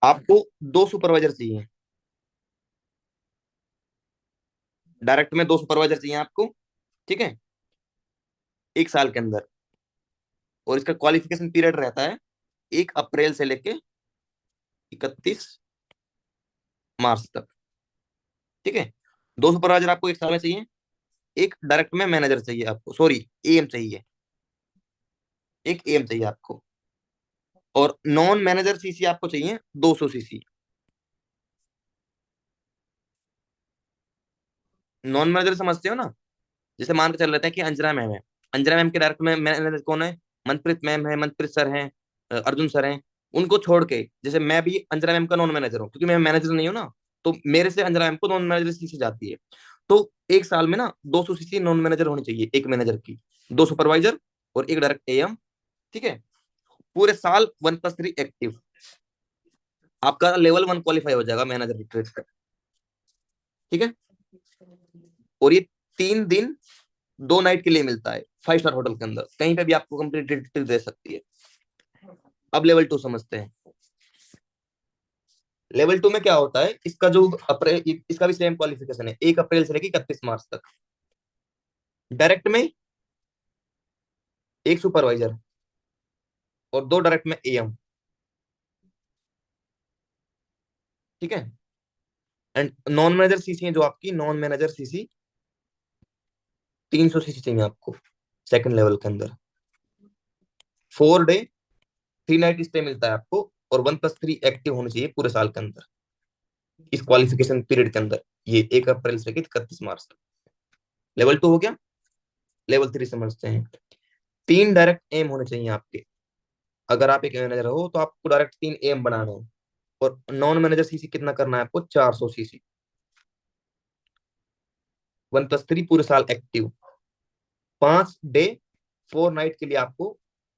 आपको 2 सुपरवाइजर चाहिए, डायरेक्ट में 2 सुपरवाइजर चाहिए आपको। ठीक है। 1 साल के अंदर। और इसका क्वालिफिकेशन पीरियड रहता है 1 अप्रैल से लेके 31 मार्च तक। ठीक है। 2 सुपरवाइजर आपको 1 साल में चाहिए। एक डायरेक्ट में मैनेजर चाहिए आपको, सॉरी, AM चाहिए। एक एम चाहिए आपको। और नॉन मैनेजर सीसी आपको चाहिए 200 सीसी। नॉन मैनेजर समझते हो ना? जैसे मान के चल रहे थे कि अंजना मैम है, अंजना मैम के डायरेक्ट में मैनेजर कौन है? मनप्रीत मैम है, मनप्रीत सर हैं, अर्जुन सर हैं। उनको छोड़ के जैसे मैं भी अंजना मैम का नॉन मैनेजर हूँ, क्योंकि मैं मैनेजर नहीं हूँ ना, तो मेरे से अंजना मैम को नॉन मैनेजर सीसी जाती है। तो एक साल में ना 200 सीसी नॉन मैनेजर होनी चाहिए एक मैनेजर की, दो सुपरवाइजर और एक डायरेक्ट एएम। ठीक है? पूरे साल 1+3 एक्टिव, आपका लेवल 1 क्वालिफाई हो जाएगा मैनेजर रिट्रीट का। ठीक है? और ये 3 दिन 2 नाइट के लिए मिलता है 5 स्टार होटल के अंदर, कहीं पे भी आपको कंप्लीट रिट्रीट दे सकती है। अब लेवल 2 समझते हैं। लेवल 2 में क्या होता है? इसका जो अप्रैल, इसका भी सेम क्वालिफिकेशन है, 1 अप्रैल से लेकर 31 मार्च तक। डायरेक्ट में एक सुपरवाइजर और दो डायरेक्ट में एएम। ठीक है? एंड नॉन मैनेजर सीसी है जो आपकी, नॉन मैनेजर सीसी 300 सीसी चाहिए आपको सेकंड लेवल के अंदर। 4 डे 3 नाइट स्टे मिलता है आपको, और 1+3 एक्टिव होनी चाहिए पूरे साल के अंदर, इस क्वालिफिकेशन पीरियड के अंदर। ये 1 अप्रैल से लेकर 31 मार्च तक। लेवल 2 हो गया। लेवल 3 समझते हैं। 3 डायरेक्ट एम होने चाहिए आपके। अगर आप एक मैनेजर हो तो आपको डायरेक्ट 3 एम बनाना है। और नॉन मैनेजर सीसी कितना करना है आपको? 400 सीसी। 1+3 पूरे साल एक्टिव। 5 डे 4 नाइट के लिए आपको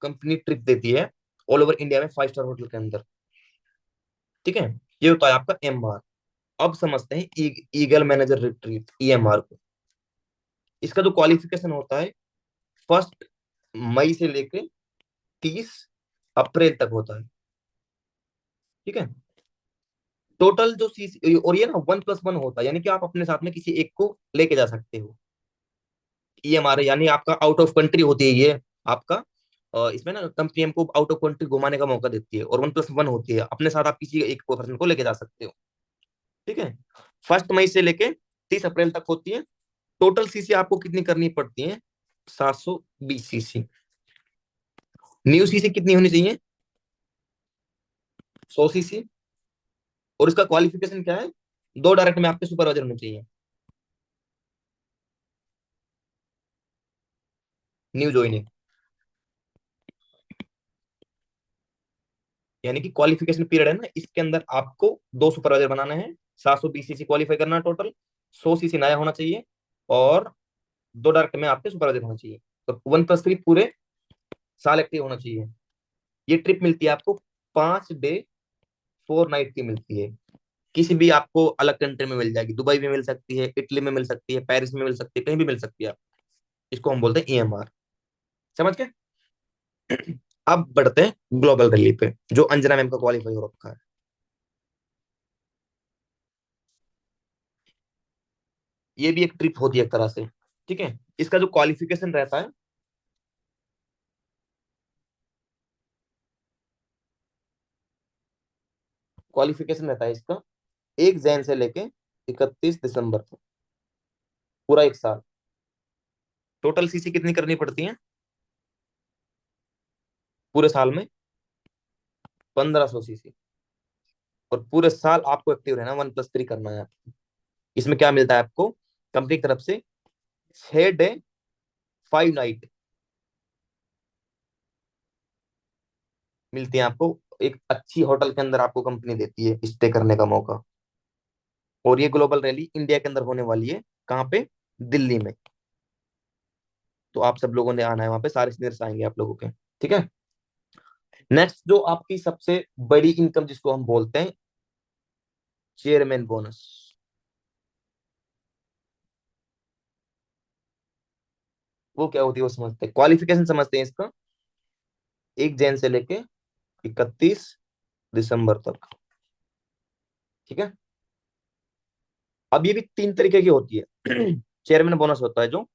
कंपनी ट्रिप देती है ऑल ओवर इंडिया में 5 स्टार होटल के अंदर। ठीक है? ये होता है आपका एमआर। अब समझते हैं ईगल मैनेजर रिट्रीट ईएमआर को। इसका जो क्वालिफिकेशन होता है, 1 मई से लेके 30 अप्रैल तक होता है। ठीक है? टोटल जो सीसी, और ये ना 1+1 होता है, यानी कि आप अपने साथ में किसी एक को लेके जा सकते हो। ईएमआर यानी आपका आउट ऑफ कंट्री होती है ये आपका। इसमें ना कंपनी हमको आउट ऑफ कंट्री घुमाने का मौका देती है, और 1+1 होती है, अपने साथ आप किसी एक पर्सन को लेके जा सकते हो। ठीक है? 1 मई से लेके 30 अप्रैल तक होती है। टोटल सीसी आपको कितनी करनी पड़ती है? 720 सीसी। न्यू सीसी कितनी होनी चाहिए? 100 सीसी। और इसका क्वालिफिकेशन क्या है? दो डायरेक्ट में आपके सुपरवाइजर होने चाहिए न्यू ज्वाइनिंग। यानी कि क्वालिफिकेशन पीरियड है ना, इसके अंदर आपको दो सुपरवाइजर बनाने हैं। 720 सीसी क्वालिफाई करना है टोटल। 100 सीसी नया होना चाहिए, और दो डायरेक्ट में आपके सुपरवाइजर होना चाहिए। तो 1+3 पूरे साल एक्टिव होना चाहिए। ये ट्रिप मिलती है आपको 5 डे 4 नाइट की मिलती है। किसी भी आपको अलग कंट्री में मिल जाएगी, दुबई में मिल सकती है, इटली में मिल सकती है, पेरिस में मिल सकती है, कहीं भी मिल सकती है। इसको हम बोलते हैं ईएमआर। समझ गए? अब बढ़ते हैं ग्लोबल रैली पे, जो अंजना मैम का क्वालिफाई हो रखा है। ये भी एक ट्रिप होती है एक तरह से। ठीक है? इसका जो क्वालिफिकेशन रहता है, क्वालिफिकेशन रहता है इसका 1 जैन से लेके 31 दिसंबर तक, पूरा एक साल। टोटल सीसी कितनी करनी पड़ती है पूरे साल में? 1500 सीसी। और पूरे साल आपको एक्टिव रहना, 1+3 करना है। इसमें क्या मिलता है आपको कंपनी की तरफ से? 6 डे 5 नाइट मिलती है आपको। एक अच्छी होटल के अंदर आपको कंपनी देती है स्टे करने का मौका। और ये ग्लोबल रैली इंडिया के अंदर होने वाली है। कहाँ पे? दिल्ली में। तो आप सब लोगों ने आना है वहां पे, सारे सीनियर्स आएंगे आप लोगों के। ठीक है? नेक्स्ट जो आपकी सबसे बड़ी इनकम जिसको हम बोलते हैं चेयरमैन बोनस, वो क्या होती है वो समझते हैं। क्वालिफिकेशन समझते हैं इसका। 1 जैन से लेके 31 दिसंबर तक। ठीक है? अब ये भी 3 तरीके की होती है। चेयरमैन बोनस होता है जो,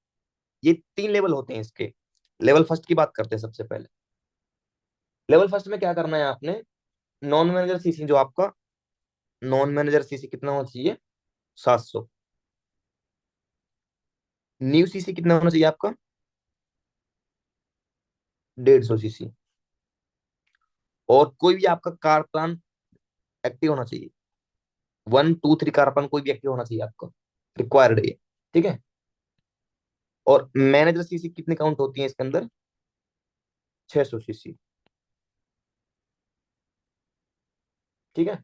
ये 3 लेवल होते हैं इसके। लेवल फर्स्ट की बात करते हैं सबसे पहले। लेवल फर्स्ट में क्या करना है आपने? नॉन मैनेजर सीसी जो आपका, नॉन मैनेजर सीसी कितना होना चाहिए? 700। न्यू सीसी कितना होना चाहिए आपका? 150 सीसी। और कोई भी आपका कार प्लान एक्टिव होना चाहिए। 1 2 3 कार प्लान कोई भी एक्टिव होना चाहिए आपका, रिक्वायर्ड है ये। ठीक है। और मैनेजर सीसी कितनी काउंट होती है इसके अंदर? 600 सीसी। ठीक है।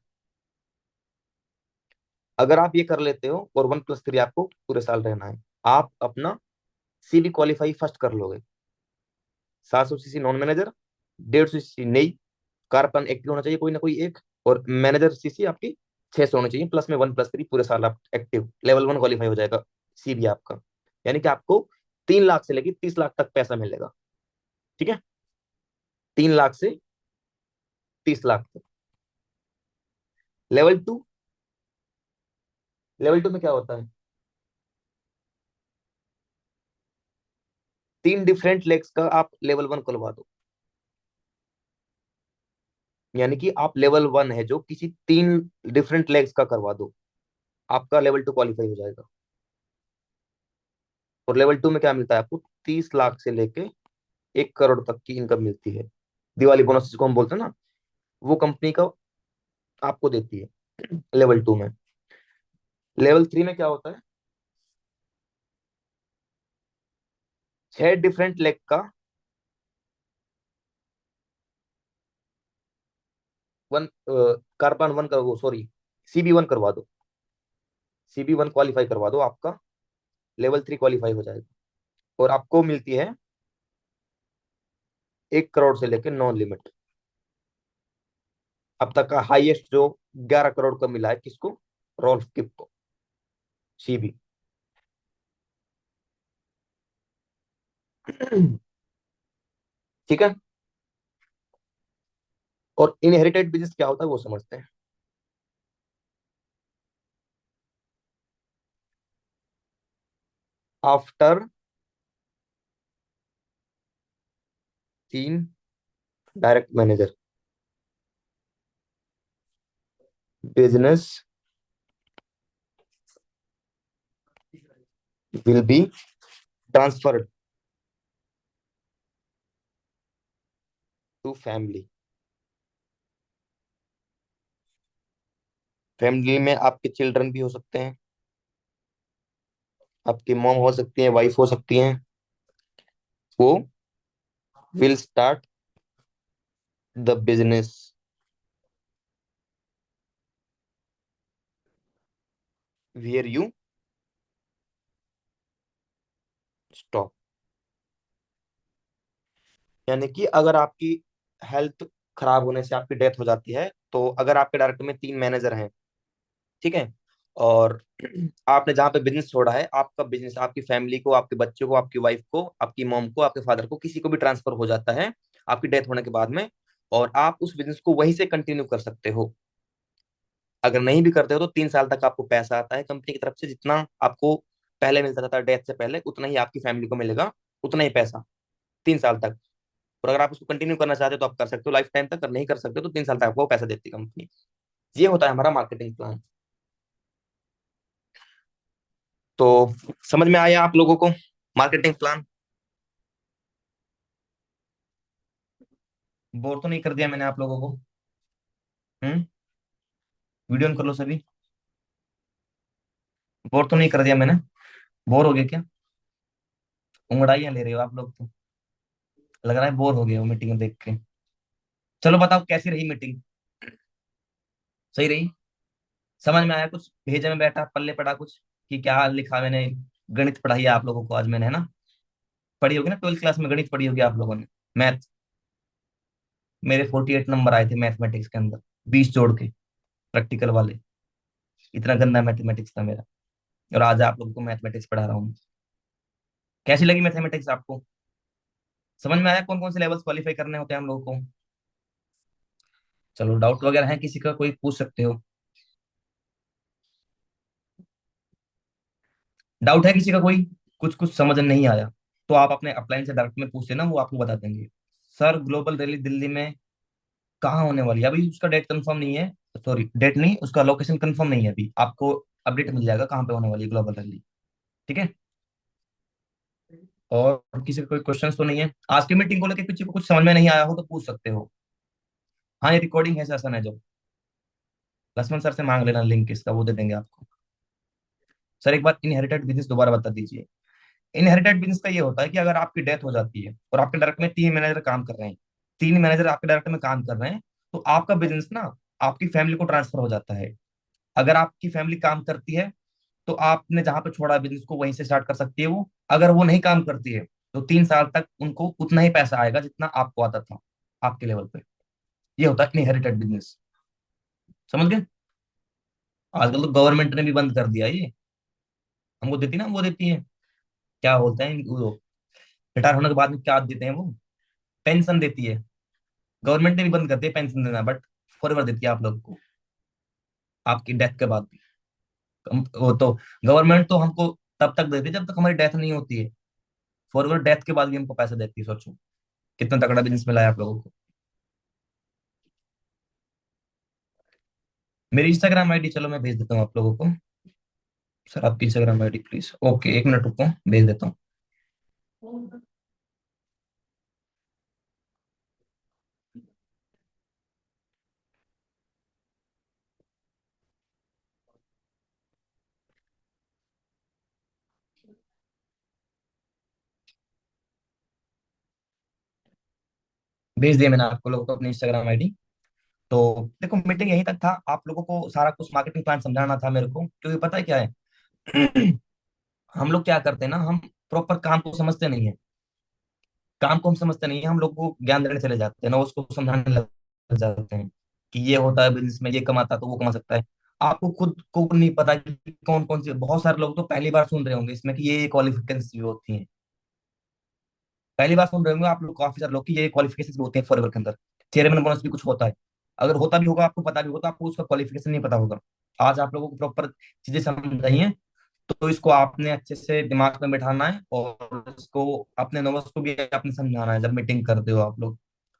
अगर आप ये कर लेते हो और 1+3 आपको पूरे साल रहना है, आप अपना सीबी क्वालिफाई फर्स्ट कर लोगे। 700 सीसी नॉन मैनेजर, 150 सीसी नई कार प्लान एक्टिव होना चाहिए कोई ना कोई एक, और मैनेजर सीसी आपकी 600 होनी चाहिए, प्लस में 1+3 पूरे साल आप एक्टिव, लेवल 1 क्वालिफाई हो जाएगा सीबी आपका। यानी कि आपको 3 लाख से लेकर 30 लाख तक पैसा मिलेगा। ठीक है। 3 लाख से 30 लाख तक। लेवल 2। लेवल 2 में क्या होता है? 3 डिफरेंट लेग्स का आप लेवल 1 खुलवा दो। यानी कि आप लेवल 1 है जो किसी 3 डिफरेंट लेग्स का करवा दो, आपका लेवल 2 क्वालिफाई हो जाएगा। और लेवल 2 में क्या मिलता है आपको? 30 लाख से लेके 1 करोड़ तक की इनकम मिलती है। दिवाली बोनस जिसको हम बोलते हैं ना, वो कंपनी का आपको देती है लेवल 2 में। लेवल 3 में क्या होता है? 6 डिफरेंट लेग का वन कार्बन वन कर वो सॉरी CB1 करवा दो। CB1 क्वालिफाई करवा दो, आपका लेवल 3 क्वालिफाई हो जाएगा। और आपको मिलती है 1 करोड़ से लेकर नॉन लिमिट। अब तक का हाईएस्ट जो 11 करोड़ का मिला है किसको? रोल्फ किप को, CB। ठीक है। और इनहेरिटेड बिजनेस क्या होता है वो समझते हैं। After 3 direct manager, business will be transferred to family. Family में आपके चिल्ड्रन भी हो सकते हैं, आपकी मॉम हो सकती है, वाइफ हो सकती हैं। वो will start the business where you stop. यानी कि अगर आपकी हेल्थ खराब होने से आपकी डेथ हो जाती है, तो अगर आपके डायरेक्टर में 3 मैनेजर हैं, ठीक है, और आपने जहाँ पे बिजनेस छोड़ा है, आपका बिजनेस आपकी फैमिली को, आपके बच्चों को, आपकी वाइफ को, आपकी मॉम को, आपके फादर को, किसी को भी ट्रांसफर हो जाता है आपकी डेथ होने के बाद में, और आप उस बिजनेस को वहीं से कंटिन्यू कर सकते हो। अगर नहीं भी करते हो तो 3 साल तक आपको पैसा आता है कंपनी की तरफ से, जितना आपको पहले मिलता था डेथ से पहले, उतना ही आपकी फैमिली को मिलेगा, उतना ही पैसा 3 साल तक। और अगर आप उसको कंटिन्यू करना चाहते हो तो आप कर सकते हो लाइफ टाइम तक, अगर नहीं कर सकते हो तो 3 साल तक आपको वो पैसा देती है कंपनी। ये होता है हमारा मार्केटिंग प्लान। तो समझ में आया आप लोगों को मार्केटिंग प्लान? बोर तो नहीं कर दिया मैंने आप लोगों को? हम्म। वीडियो ऑन कर लो सभी। बोर तो नहीं कर दिया मैंने? बोर हो गए क्या? उंगड़ाइयां ले रहे हो आप लोग तो। लग रहा है बोर हो गए हो मीटिंग देख के। चलो बताओ कैसी रही मीटिंग? सही रही? समझ में आया कुछ? भेजे में बैठा पल्ले पड़ा कुछ कि क्या लिखा मैंने? गणित पढ़ाई है आप लोगों को आज मैंने, है ना? पढ़ी होगी ना 12th क्लास में, गणित पढ़ी होगी आप लोगों ने। मैथ। मेरे 48 नंबर आए थे मैथमेटिक्स के अंदर, 20 जोड़ के, प्रैक्टिकल वाले। इतना गंदा मैथमेटिक्स था मेरा। और आज आप लोगों को मैथमेटिक्स पढ़ा रहा हूँ। कैसी लगी मैथमेटिक्स आपको? समझ में आया कौन कौन से लेवल्स क्वालिफाई करने होते हैं हम लोगों को? चलो डाउट वगैरह है किसी का, कोई पूछ सकते हो। डाउट है किसी का कोई? कुछ कुछ समझ नहीं आया तो आप अपने अपलाइन से डायरेक्ट में पूछ लेना, वो आपको बता देंगे। सर ग्लोबल रैली दिल्ली में कहाँ होने वाली है? अभी उसका डेट कंफर्म नहीं है। सॉरी, डेट नहीं, उसका लोकेशन कंफर्म नहीं है अभी। आपको अपडेट मिल जाएगा कहाँ पे होने वाली है ग्लोबल रैली। ठीक है। और किसी का कोई क्वेश्चन तो नहीं है आज की मीटिंग को लेकर? किसी को कुछ समझ में नहीं आया हो तो पूछ सकते हो। हाँ, ये रिकॉर्डिंग है, सेशन है जो। लक्ष्मण सर से मांग लेना लिंक इसका, वो दे देंगे आपको। सर एक बार इनहेरिटेड बिजनेस दोबारा बता दीजिए। इनहेरिटेड बिजनेस का ये होता है कि अगर आपकी डेथ हो जाती है और आपके डायरेक्ट में 3 मैनेजर काम कर रहे हैं, 3 मैनेजर आपके डायरेक्ट में काम कर रहे हैं, तो आपका बिजनेस ना आपकी फैमिली को ट्रांसफर हो जाता है। अगर आपकी फैमिली काम करती है तो आपने जहां पे छोड़ा बिजनेस को वहीं से स्टार्ट कर सकती है वो। अगर वो नहीं काम करती है तो 3 साल तक उनको उतना ही पैसा आएगा जितना आपको आता था आपके लेवल पे। ये होता है इनहेरिटेड बिजनेस। समझ गए? आजकल तो गवर्नमेंट ने भी बंद कर दिया ये। हमको देती ना, वो देती है, क्या बोलते हैं वो, रिटायर होने के बाद में क्या देते हैं वो, पेंशन देती है। गवर्नमेंट ने भी बंद कर दिया पेंशन देना, बट फॉरएवर देती है आप लोग को, आपकी डेथ के बाद भी। वो तो गवर्नमेंट तो हमको तब तक देती है जब तक हमारी डेथ नहीं होती है। फॉरएवर डेथ के बाद भी हमको पैसा देती है, सोचो कितना तगड़ा बिजनेस मिला है आप लोगों को। मेरी इंस्टाग्राम आईडी चलो मैं भेज देता हूँ आप लोगों को। सर आपकी Instagram ID please. Okay, 1 minute रुको, भेज देता हूँ। भेज दिया मैंने आप लोगों को अपनी इंस्टाग्राम आईडी। तो देखो, मीटिंग यहीं तक था। आप लोगों को सारा कुछ मार्केटिंग प्लान समझाना था मेरे को, क्योंकि पता है क्या है हम लोग क्या करते हैं ना, हम प्रॉपर काम को समझते नहीं है। काम को हम समझते नहीं है, हम लोग को ज्ञान देने चले जाते हैं ना, उसको समझाने लग जाते हैं कि ये होता है बिजनेस में, ये कमाता है तो वो कमा सकता है। आपको खुद को नहीं पता कि कौन कौन से, बहुत सारे लोग तो पहली बार सुन रहे होंगे इसमें कि ये क्वालिफिकेशंस भी होती हैं। पहली बार सुन रहे होंगे आप लोग, काफी सारे लोग की ये क्वालिफिकेशंस भी होते हैं फॉरएवर के अंदर। चेयरमैन बोनस भी कुछ होता है। अगर होता भी होगा, आपको पता भी होगा, तो आपको उसका क्वालिफिकेशन नहीं पता होगा। आज आप लोगों को प्रॉपर चीजें समझाई हैं, तो इसको आपने अच्छे से दिमाग में बिठाना है, और इसको अपने नोबस को भी आपने समझाना है। जब मीटिंग करते हो आप लोग,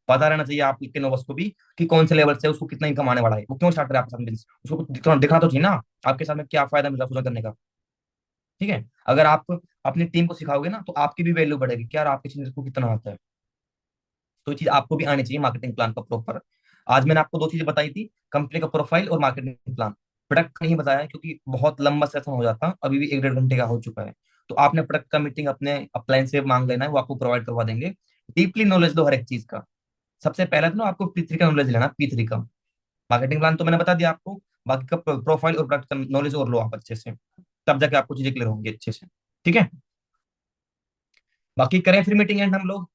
पता रहना चाहिए आपके नोबस को भी कि कौन से लेवल से उसको कितना इनकम आने वाला है, वो क्यों स्टार्ट करे आपके साथ बिजनेस, उसको कुछ दिखना तो चाहिए ना आपके साथ में क्या फायदा मिल रहा है पूरा करने का। ठीक है? अगर आप अपनी टीम को सिखाओगे ना, तो आपकी भी वैल्यू बढ़ेगी कि यार आपके बिजनेस को कितना आता है। तो ये चीज आपको भी आनी चाहिए मार्केटिंग प्लान का प्रॉपर। आज मैंने आपको 2 चीजें बताई थी, कंपनी का प्रोफाइल और मार्केटिंग प्लान। प्रोडक्ट नहीं बताया क्योंकि बहुत लंबा सेशन हो जाता, अभी भी 1 1.5 घंटे का हो चुका है। तो आपने प्रोडक्ट का मीटिंग अपने अपलाइन से मांग लेना है, वो आपको प्रोवाइड करवा देंगे। डीपली नॉलेज दो हर एक चीज का। सबसे पहले तो ना आपको P3 का नॉलेज लेना, P3 का। मार्केटिंग प्लान तो मैंने बता दिया आपको, बाकी का प्रोफाइल और प्रोडक्ट का नॉलेज और लो आप अच्छे से, तब जाके आपको चीजें क्लियर होंगी अच्छे से। ठीक है? बाकी करें फिर मीटिंग एंड हम लोग,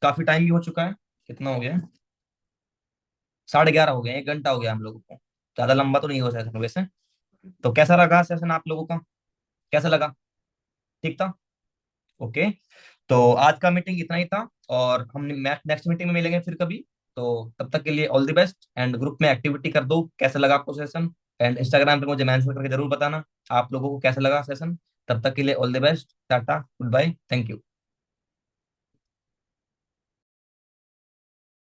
काफी टाइम भी हो चुका है। कितना हो गया है? 11:30 हो गए, 1 घंटा हो गया हम लोगों को। ज्यादा लंबा तो नहीं हो सेशन वैसे। तो कैसा लगा सेशन आप लोगों का? कैसा लगा? ठीक था? ओके। तो आज का मीटिंग इतना ही था, और हम नेक्स्ट मीटिंग में मिलेंगे फिर कभी। तो तब तक के लिए all the best, and group में एक्टिविटी कर दो कैसा लगा आपको सेशन। एंड इंस्टाग्राम पे मुझे मैंशन करके जरूर बताना आप लोगों को कैसा लगा सेशन। तब तक के लिए all the best, tata, good bye, thank you.